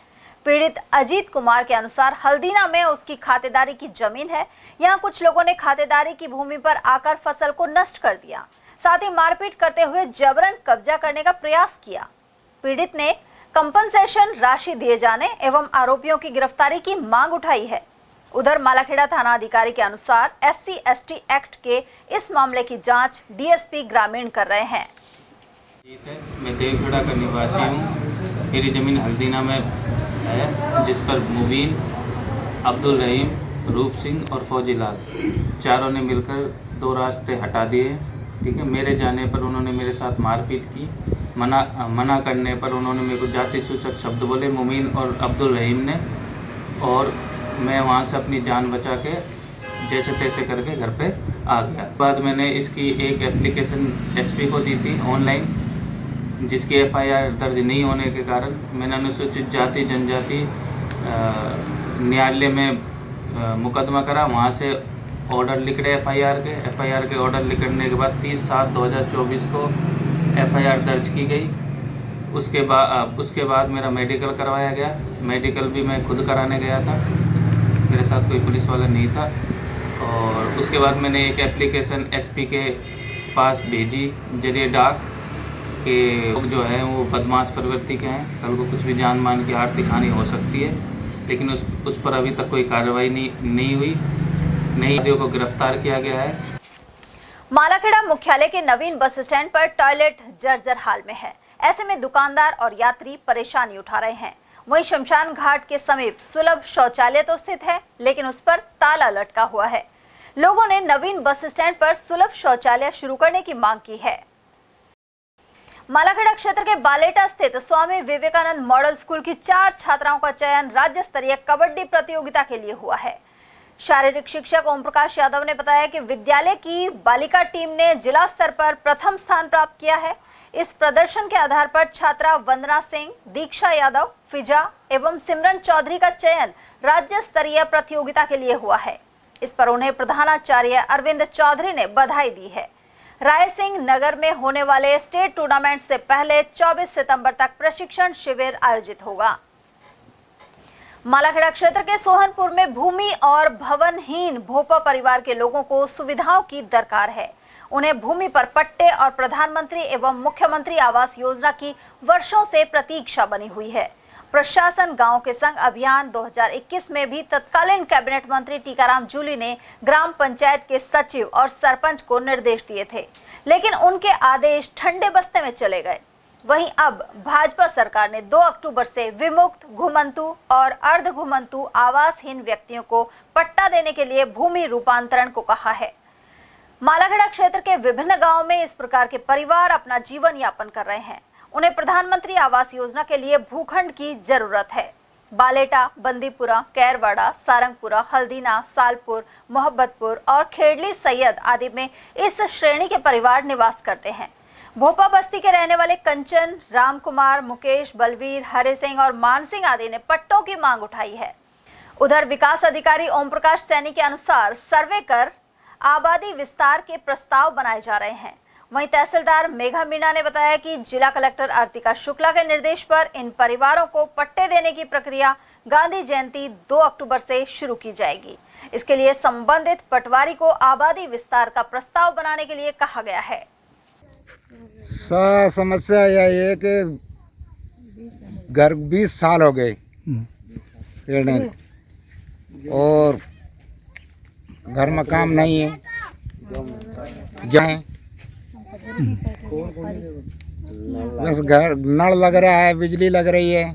पीड़ित अजीत कुमार के अनुसार हल्दीना में उसकी खातेदारी की जमीन है। यहाँ कुछ लोगों ने खातेदारी की भूमि पर आकर फसल को नष्ट कर दिया, साथ ही मारपीट करते हुए जबरन कब्जा करने का प्रयास किया। पीड़ित ने कंपनसेशन राशि दिए जाने एवं आरोपियों की गिरफ्तारी की मांग उठाई है। उधर मालाखेड़ा थाना अधिकारी के अनुसार SC/ST एक्ट के इस मामले की जांच DSP ग्रामीण कर रहे हैं। मैं देवखेड़ा का निवासी हूँ। मेरी जमीन हल्दीना में है, जिस पर मुबीन, अब्दुल रहीम, रूप सिंह और फौजी लाल चारों ने मिलकर 2 रास्ते हटा दिए। ठीक है, मेरे जाने पर उन्होंने मेरे साथ मारपीट की। मना करने पर उन्होंने मेरे को जाति सूचक शब्द बोले, मुबीन और अब्दुल रहीम ने, और मैं वहाँ से अपनी जान बचा के जैसे तैसे करके घर पे आ गया। बाद मैंने इसकी एक एप्लीकेशन SP को दी थी ऑनलाइन, जिसकी FIR दर्ज नहीं होने के कारण मैंने अनुसूचित जाति जनजाति न्यायालय में मुकदमा करा। वहाँ से ऑर्डर लिख रहे FIR के ऑर्डर लिखने के बाद 30/7/2024 को FIR दर्ज की गई। उसके बाद मेरा मेडिकल करवाया गया। मेडिकल भी मैं खुद कराने गया था, मेरे साथ कोई पुलिस वाला नहीं था। और उसके बाद मैंने एक एप्लीकेशन SP के पास भेजी जरिए डाक के लोग जो है वो बदमाश प्रवृत्ति के हैं, कल को कुछ भी जान मान की आर्थिक हानि हो सकती है, लेकिन उस पर अभी तक कोई कार्रवाई नहीं हुई। नई को गिरफ्तार किया गया है। मालाखेड़ा मुख्यालय के नवीन बस स्टैंड पर टॉयलेट जर्जर हाल में है। ऐसे में दुकानदार और यात्री परेशानी उठा रहे हैं। वहीं शमशान घाट के समीप सुलभ शौचालय तो स्थित है, लेकिन उस पर ताला लटका हुआ है। लोगों ने नवीन बस स्टैंड पर सुलभ शौचालय शुरू करने की मांग की है। मालाखेड़ा क्षेत्र के बालेटा स्थित स्वामी विवेकानंद मॉडल स्कूल की 4 छात्राओं का चयन राज्य स्तरीय कबड्डी प्रतियोगिता के लिए हुआ है। शारीरिक शिक्षक ओम प्रकाश यादव ने बताया कि विद्यालय की बालिका टीम ने जिला स्तर पर प्रथम स्थान प्राप्त किया है। इस प्रदर्शन के आधार पर छात्रा वंदना सिंह, दीक्षा यादव, फिजा एवं सिमरन चौधरी का चयन राज्य स्तरीय प्रतियोगिता के लिए हुआ है। इस पर उन्हें प्रधानाचार्य अरविंद चौधरी ने बधाई दी है। राय सिंह नगर में होने वाले स्टेट टूर्नामेंट से पहले 24 सितंबर तक प्रशिक्षण शिविर आयोजित होगा। मालाखेड़ा क्षेत्र के सोहनपुर में भूमि और भवनहीन भोपा परिवार के लोगों को सुविधाओं की दरकार है। उन्हें भूमि पर पट्टे और प्रधानमंत्री एवं मुख्यमंत्री आवास योजना की वर्षों से प्रतीक्षा बनी हुई है। प्रशासन गांव के संग अभियान 2021 में भी तत्कालीन कैबिनेट मंत्री टीकाराम जूली ने ग्राम पंचायत के सचिव और सरपंच को निर्देश दिए थे, लेकिन उनके आदेश ठंडे बस्ते में चले गए। वहीं अब भाजपा सरकार ने 2 अक्टूबर से विमुक्त, घुमंतु और अर्ध घुमंतु आवासहीन व्यक्तियों को पट्टा देने के लिए भूमि रूपांतरण को कहा है। मालाखेड़ा क्षेत्र के विभिन्न गांवों में इस प्रकार के परिवार अपना जीवन यापन कर रहे हैं। उन्हें प्रधानमंत्री आवास योजना के लिए भूखंड की जरूरत है। बालेटा, बंदीपुरा, कैरवाड़ा, सारंगपुरा, हल्दीना, सालपुर, मोहब्बतपुर और खेड़ली सैयद आदि में इस श्रेणी के परिवार निवास करते हैं। भोपा बस्ती के रहने वाले कंचन, रामकुमार, मुकेश, बलवीर, हरे सिंह और मान सिंह आदि ने पट्टों की मांग उठाई है। उधर विकास अधिकारी ओम प्रकाश सैनी के अनुसार सर्वे कर आबादी विस्तार के प्रस्ताव बनाए जा रहे हैं। वहीं तहसीलदार मेघा मीणा ने बताया कि जिला कलेक्टर आरतिका शुक्ला के निर्देश पर इन परिवारों को पट्टे देने की प्रक्रिया गांधी जयंती 2 अक्टूबर से शुरू की जाएगी। इसके लिए संबंधित पटवारी को आबादी विस्तार का प्रस्ताव बनाने के लिए कहा गया है। समस्या यह है कि घर 20 साल हो गए और घर में काम नहीं है, बस घर नल लग रहा है, बिजली लग रही है,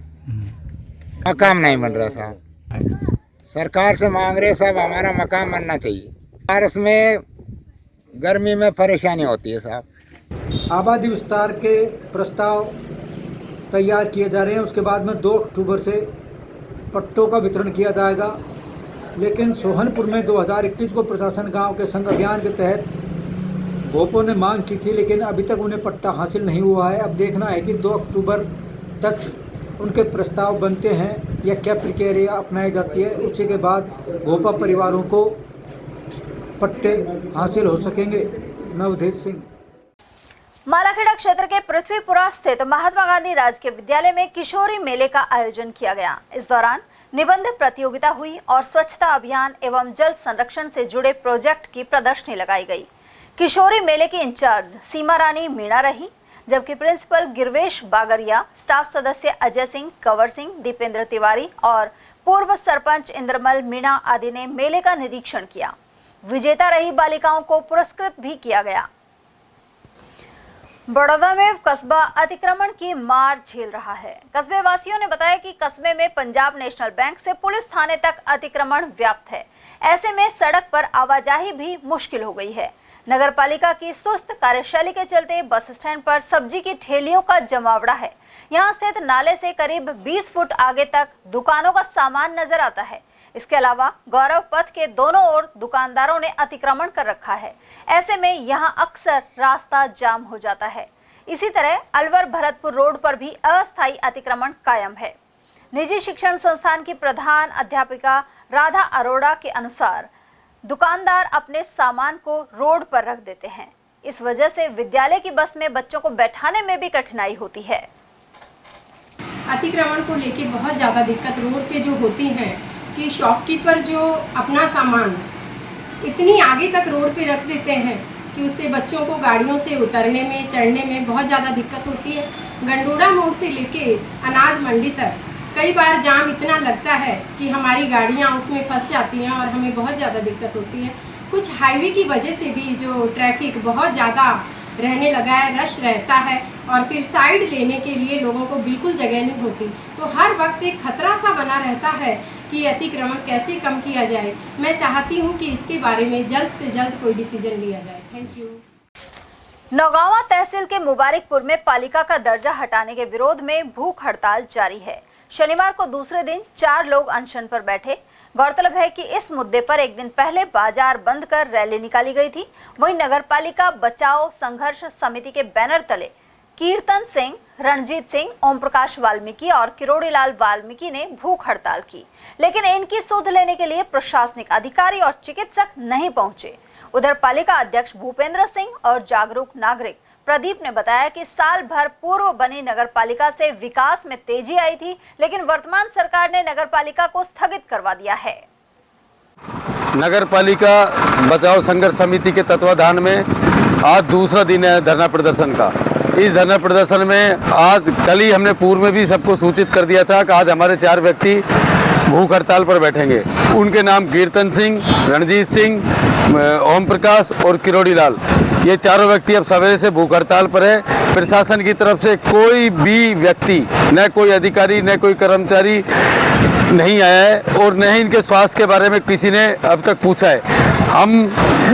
मकान नहीं बन रहा साहब। सरकार से मांग रहे साहब हमारा मकान बनना चाहिए। बारिश में गर्मी में परेशानी होती है साहब। आबादी विस्तार के प्रस्ताव तैयार किए जा रहे हैं। उसके बाद में 2 अक्टूबर से पट्टों का वितरण किया जाएगा। लेकिन सोहनपुर में 2021 को प्रशासन गांव के संघ अभियान के तहत भोपों ने मांग की थी, लेकिन अभी तक उन्हें पट्टा हासिल नहीं हुआ है। अब देखना है कि 2 अक्टूबर तक उनके प्रस्ताव बनते हैं या क्या प्रक्रिया अपनाई जाती है। उसी के बाद भोपा परिवारों को पट्टे हासिल हो सकेंगे। नवधेश सिंह। मालाखेड़ा क्षेत्र के पृथ्वीपुरा स्थित महात्मा गांधी राजकीय विद्यालय में किशोरी मेले का आयोजन किया गया। इस दौरान निबंध प्रतियोगिता हुई और स्वच्छता अभियान एवं जल संरक्षण से जुड़े प्रोजेक्ट की प्रदर्शनी लगाई गई। किशोरी मेले की इंचार्ज सीमा रानी मीणा रही, जबकि प्रिंसिपल गिरवेश बागरिया, स्टाफ सदस्य अजय सिंह, कंवर सिंह, दीपेंद्र तिवारी और पूर्व सरपंच इंद्रमल मीणा आदि ने मेले का निरीक्षण किया। विजेता रही बालिकाओं को पुरस्कृत भी किया गया। बड़ौदा में कस्बा अतिक्रमण की मार झेल रहा है। कस्बे वासियों ने बताया कि कस्बे में पंजाब नेशनल बैंक से पुलिस थाने तक अतिक्रमण व्याप्त है। ऐसे में सड़क पर आवाजाही भी मुश्किल हो गई है। नगर पालिका की सुस्त कार्यशैली के चलते बस स्टैंड पर सब्जी की ठेलियों का जमावड़ा है। यहां स्थित नाले से करीब 20 फुट आगे तक दुकानों का सामान नजर आता है। इसके अलावा गौरव पथ के दोनों ओर दुकानदारों ने अतिक्रमण कर रखा है। ऐसे में यहां अक्सर रास्ता जाम हो जाता है। इसी तरह अलवर भरतपुर रोड पर भी अस्थायी अतिक्रमण कायम है। निजी शिक्षण संस्थान की प्रधान अध्यापिका राधा अरोड़ा के अनुसार दुकानदार अपने सामान को रोड पर रख देते हैं। इस वजह से विद्यालय की बस में बच्चों को बैठाने में भी कठिनाई होती है। अतिक्रमण को लेके बहुत ज़्यादा दिक्कत रोड पे जो होती है कि शॉपकीपर जो अपना सामान इतनी आगे तक रोड पे रख देते हैं कि उससे बच्चों को गाड़ियों से उतरने में चढ़ने में बहुत ज़्यादा दिक्कत होती है। गंडोड़ा मोड़ से लेके अनाज मंडी तक कई बार जाम इतना लगता है कि हमारी गाड़ियाँ उसमें फंस जाती हैं और हमें बहुत ज़्यादा दिक्कत होती है। कुछ हाईवे की वजह से भी जो ट्रैफिक बहुत ज़्यादा रहने लगा है, रश रहता है और फिर साइड लेने के लिए लोगों को बिल्कुल जगह नहीं होती। तो हर वक्त एक खतरा सा बना रहता है कि अतिक्रमण कैसे कम किया जाए। मैं चाहती हूं कि इसके बारे में जल्द से जल्द कोई डिसीजन लिया जाए। Thank you. नौगांवा तहसील के मुबारकपुर में पालिका का दर्जा हटाने के विरोध में भूख हड़ताल जारी है। शनिवार को दूसरे दिन 4 लोग अनशन पर बैठे। गौरतलब है कि इस मुद्दे पर एक दिन पहले बाजार बंद कर रैली निकाली गई थी। वहीं नगरपालिका बचाओ संघर्ष समिति के बैनर तले कीर्तन सिंह, रणजीत सिंह, ओम प्रकाश वाल्मीकि और किरोड़ीलाल वाल्मीकि ने भूख हड़ताल की, लेकिन इनकी सुध लेने के लिए प्रशासनिक अधिकारी और चिकित्सक नहीं पहुंचे। उधर पालिका अध्यक्ष भूपेंद्र सिंह और जागरूक नागरिक प्रदीप ने बताया कि साल भर पूर्व बनी नगरपालिका से विकास में तेजी आई थी, लेकिन वर्तमान सरकार ने नगरपालिका को स्थगित करवा दिया है। नगरपालिका बचाओ संघर्ष समिति के तत्वाधान में आज दूसरा दिन है धरना प्रदर्शन का। इस धरना प्रदर्शन में आज कल ही हमने पूर्व में भी सबको सूचित कर दिया था कि आज हमारे 4 व्यक्ति भूख हड़ताल पर बैठेंगे। उनके नाम कीर्तन सिंह, रणजीत सिंह, ओम प्रकाश और किरोड़ीलाल। ये चारों व्यक्ति अब सवेरे से भूख हड़ताल पर है। प्रशासन की तरफ से कोई भी व्यक्ति, न कोई अधिकारी न कोई कर्मचारी नहीं आया है और न ही इनके स्वास्थ्य के बारे में किसी ने अब तक पूछा है। हम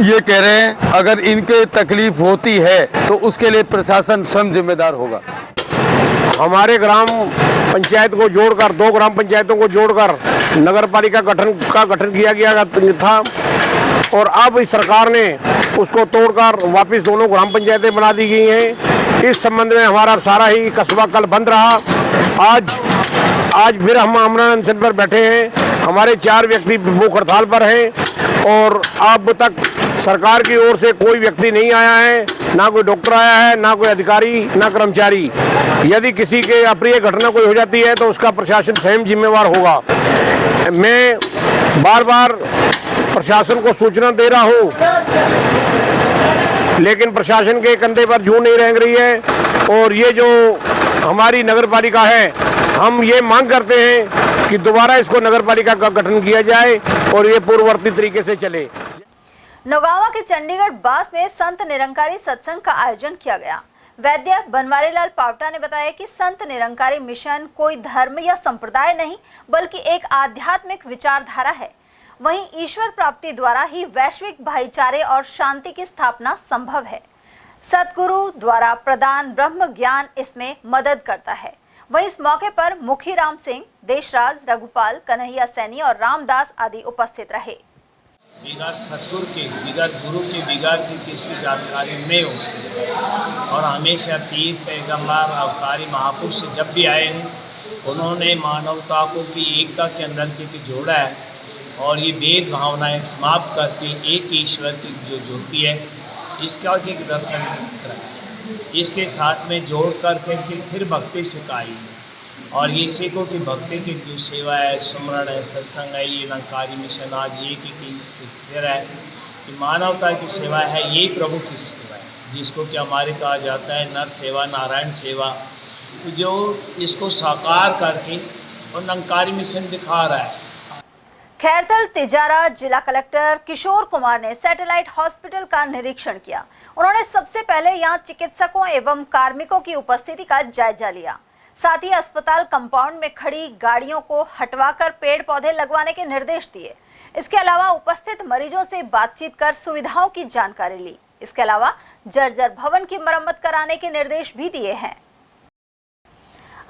ये कह रहे हैं अगर इनके तकलीफ होती है तो उसके लिए प्रशासन स्वयं जिम्मेदार होगा। हमारे ग्राम पंचायत को जोड़कर 2 ग्राम पंचायतों को जोड़कर नगरपालिका गठन किया गया था और अब इस सरकार ने उसको तोड़कर वापस दोनों ग्राम पंचायतें बना दी गई हैं। इस संबंध में हमारा सारा ही कस्बा कल बंद रहा। आज फिर हम आमरण अनशन पर बैठे हैं। हमारे 4 व्यक्ति भूख हड़ताल पर हैं और अब तक सरकार की ओर से कोई व्यक्ति नहीं आया है, ना कोई डॉक्टर आया है, ना कोई अधिकारी, ना कर्मचारी। यदि किसी के अप्रिय घटना कोई हो जाती है तो उसका प्रशासन स्वयं जिम्मेवार होगा। मैं बार बार प्रशासन को सूचना दे रहा हूँ, लेकिन प्रशासन के कंधे पर जूं नहीं रेंग रही है। और ये जो हमारी नगर पालिका है, हम ये मांग करते हैं कि दोबारा इसको नगर पालिका का गठन किया जाए और ये पूर्ववर्ती तरीके से चले। नौगांवा के चंडीगढ़ बास में संत निरंकारी सत्संग का आयोजन किया गया। वैद्य बनवारी लाल पावटा ने बताया कि संत निरंकारी मिशन कोई धर्म या संप्रदाय नहीं, बल्कि एक आध्यात्मिक विचारधारा है। वहीं ईश्वर प्राप्ति द्वारा ही वैश्विक भाईचारे और शांति की स्थापना संभव है। सतगुरु द्वारा प्रदान ब्रह्म ज्ञान इसमें मदद करता है। वहीं इस मौके पर मुखी राम सिंह, देशराज, रघुपाल, कन्हैया सैनी और रामदास आदि उपस्थित रहे। बिगड़ सतगुरु के, बिगड़ गुरु के, बिगड़ की किसी जानकारी नहीं होती। और हमेशा पीर, पैगंबर, अवतारी महापुरुष जब भी आए हैं, उन्होंने मानवता को की एकता के अंदर के जोड़ा है और ये भेद भावनाएं समाप्त करके एक ईश्वर की जो ज्योति है, इसका एक दर्शन कराया, इसके साथ में जोड़ करके फिर भक्ति सिखाई। और ये सीखो कि भक्ति की जो सेवा है, सुमरण है, सत्संग है, ये निरंकारी मिशन आज एक ही फिर है कि मानवता की सेवा है, यही प्रभु की सेवा है, जिसको कि हमारे कहा जाता है नर सेवा, नारायण सेवा। तो जो इसको साकार करके और निरंकारी मिशन दिखा रहा है। खैरथल तिजारा जिला कलेक्टर किशोर कुमार ने सैटेलाइट हॉस्पिटल का निरीक्षण किया। उन्होंने सबसे पहले यहां चिकित्सकों एवं कार्मिकों की उपस्थिति का जायजा लिया। साथ ही अस्पताल कंपाउंड में खड़ी गाड़ियों को हटवाकर पेड़ पौधे लगवाने के निर्देश दिए। इसके अलावा उपस्थित मरीजों से बातचीत कर सुविधाओं की जानकारी ली। इसके अलावा जर्जर भवन की मरम्मत कराने के निर्देश भी दिए हैं।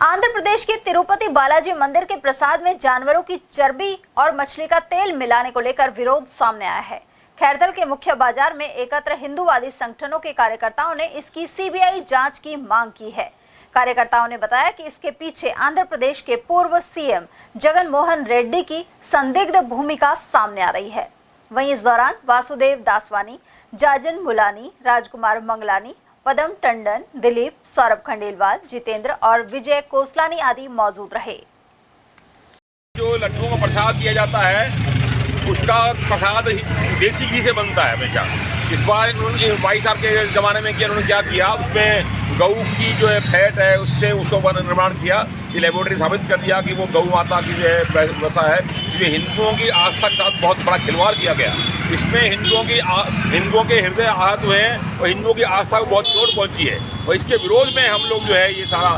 आंध्र प्रदेश के तिरुपति बालाजी मंदिर के प्रसाद में जानवरों की चर्बी और मछली का तेल मिलाने को लेकर विरोध सामने आया है। खैरथल के मुख्य बाजार में एकत्र हिंदूवादी संगठनों के कार्यकर्ताओं ने इसकी सीबीआई जांच की मांग की है। कार्यकर्ताओं ने बताया कि इसके पीछे आंध्र प्रदेश के पूर्व सीएम जगन मोहन रेड्डी की संदिग्ध भूमिका सामने आ रही है। वहीं इस दौरान वासुदेव दासवानी, जाजन मुलानी, राजकुमार मंगलानी, पदम टंडन, दिलीप, सौरभ खंडेलवाल, जितेंद्र और विजय कोसलानी आदि मौजूद रहे। जो लड्डुओं का प्रसाद दिया जाता है, उसका प्रसाद देसी घी से बनता है हमेशा। इस बार उन्होंने भाई साहब के ज़माने में उन्होंने क्या किया, उसमें गऊ की जो है फैट है उससे उसको निर्माण किया। ये लेबोरेटरी साबित कर दिया कि वो गौ माता की जो है वसा है, जिसमें हिंदुओं की आस्था के साथ बहुत बड़ा खिलवाड़ किया गया। इसमें हिंदुओं के हृदय आहत हुए हैं और हिंदुओं की आस्था को बहुत चोट पहुंची है। और इसके विरोध में हम लोग जो है ये सारा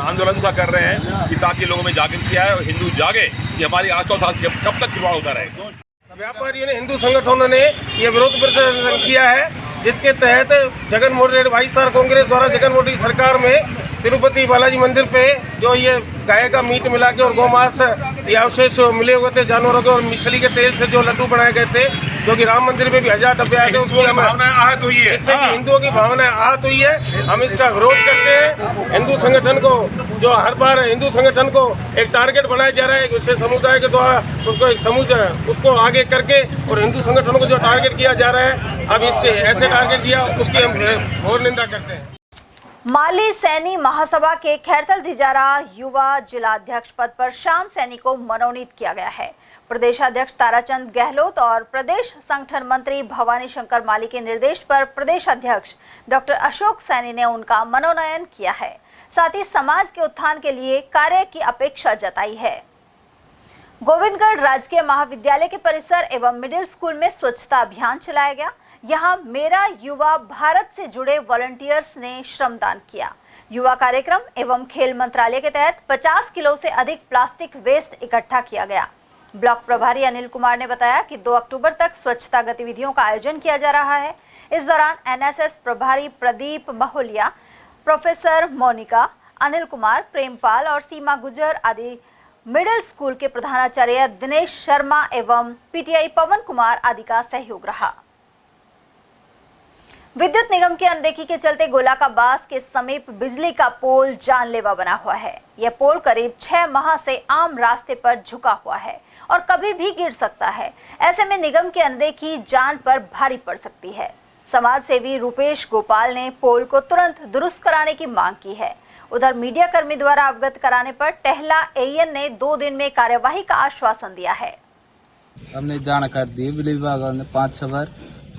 आंदोलन सा कर रहे हैं कि ताकि लोगों में जागृत किया है और हिंदू जागे कि हमारी आस्था के साथ कब तक खिलवाड़ होता रहे। व्यापारियों ने, हिंदू संगठनों ने ये विरोध प्रदर्शन किया है, जिसके तहत जगन मोहन रेड्डी वाईएसआर कांग्रेस द्वारा जगन मोहन रेड्डी सरकार में तिरुपति बालाजी मंदिर पे जो ये गाय का मीट मिला के और गौमांस या अवशेष मिले हुए थे जानवरों के और मछली के तेल से जो लड्डू बनाए गए थे, जो कि राम मंदिर में भी 1000 डब्बे आए थे, उसकी भावनाएं आहत हुई है। इससे कि हिंदुओं की भावनाएं आहत हुई है। हम इसका विरोध करते हैं। हिंदू संगठन को जो हर बार हिंदू संगठन को एक टारगेट बनाया जा रहा है, विशेष समुदाय के द्वारा उसको एक समुदाय उसको आगे करके और हिंदू संगठनों को जो टारगेट किया जा रहा है, अब इससे ऐसे टारगेट किया उसकी हम घोर निंदा करते हैं। माली सैनी महासभा के खैरथल तिजारा युवा जिलाध्यक्ष पद पर श्याम सैनी को मनोनीत किया गया है। प्रदेशाध्यक्ष ताराचंद गहलोत और प्रदेश संगठन मंत्री भवानी शंकर माली के निर्देश पर प्रदेश अध्यक्ष डॉक्टर अशोक सैनी ने उनका मनोनयन किया है। साथ ही समाज के उत्थान के लिए कार्य की अपेक्षा जताई है। गोविंदगढ़ राजकीय महाविद्यालय के परिसर एवं मिडिल स्कूल में स्वच्छता अभियान चलाया गया। यहाँ मेरा युवा भारत से जुड़े वॉलंटियर्स ने श्रमदान किया। युवा कार्यक्रम एवं खेल मंत्रालय के तहत 50 किलो से अधिक प्लास्टिक वेस्ट इकट्ठा किया गया। ब्लॉक प्रभारी अनिल कुमार ने बताया कि 2 अक्टूबर तक स्वच्छता गतिविधियों का आयोजन किया जा रहा है। इस दौरान एनएसएस प्रभारी प्रदीप महोलिया, प्रोफेसर मोनिका, अनिल कुमार, प्रेमपाल और सीमा गुजर आदि, मिडिल स्कूल के प्रधानाचार्य दिनेश शर्मा एवं पीटीआई पवन कुमार आदि का सहयोग रहा। विद्युत निगम की अनदेखी के चलते गोलाकाबास के समीप बिजली का पोल जानलेवा बना हुआ है। यह पोल करीब 6 माह से आम रास्ते पर झुका हुआ है और कभी भी गिर सकता है। ऐसे में निगम की अनदेखी जान पर भारी पड़ सकती है। समाज सेवी रूपेश गोपाल ने पोल को तुरंत दुरुस्त कराने की मांग की है। उधर मीडिया कर्मी द्वारा अवगत कराने पर टहला एएन ने 2 दिन में कार्यवाही का आश्वासन दिया है। हमने जानकारी दी बिजली विभाग ने 5-6 बार,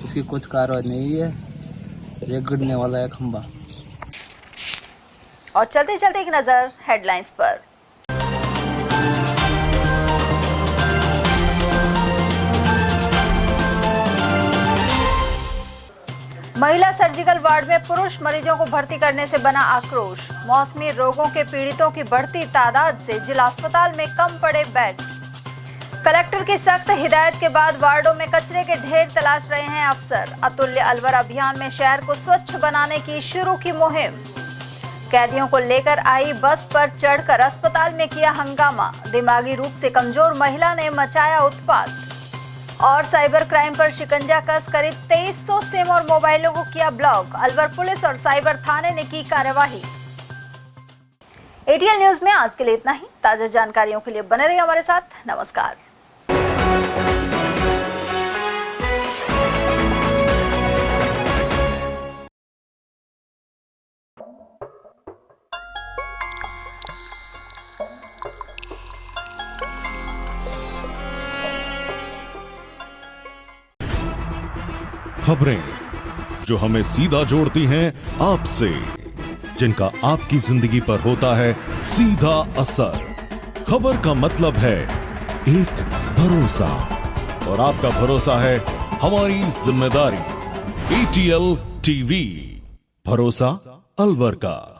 इसकी कुछ कार्रवाई नहीं है। ये गिरने वाला है खंबा। और चलते चलते एक नजर हेडलाइंस पर। महिला सर्जिकल वार्ड में पुरुष मरीजों को भर्ती करने से बना आक्रोश। मौसमी रोगों के पीड़ितों की बढ़ती तादाद से जिला अस्पताल में कम पड़े बेड। कलेक्टर की सख्त हिदायत के बाद वार्डों में कचरे के ढेर तलाश रहे हैं अफसर। अतुल्य अलवर अभियान में शहर को स्वच्छ बनाने की शुरू की मुहिम। कैदियों को लेकर आई बस पर चढ़कर अस्पताल में किया हंगामा। दिमागी रूप से कमजोर महिला ने मचाया उत्पात। और साइबर क्राइम पर शिकंजा कस करीब 2300 सिम और मोबाइलों को किया ब्लॉक। अलवर पुलिस और साइबर थाने ने की कार्यवाही। एटीएल न्यूज में आज के लिए इतना ही। ताजा जानकारियों के लिए बने रहिए हमारे साथ। नमस्कार। खबरें जो हमें सीधा जोड़ती हैं आपसे, जिनका आपकी जिंदगी पर होता है सीधा असर। खबर का मतलब है एक भरोसा, और आपका भरोसा है हमारी जिम्मेदारी। एटीएल टीवी, भरोसा अलवर का।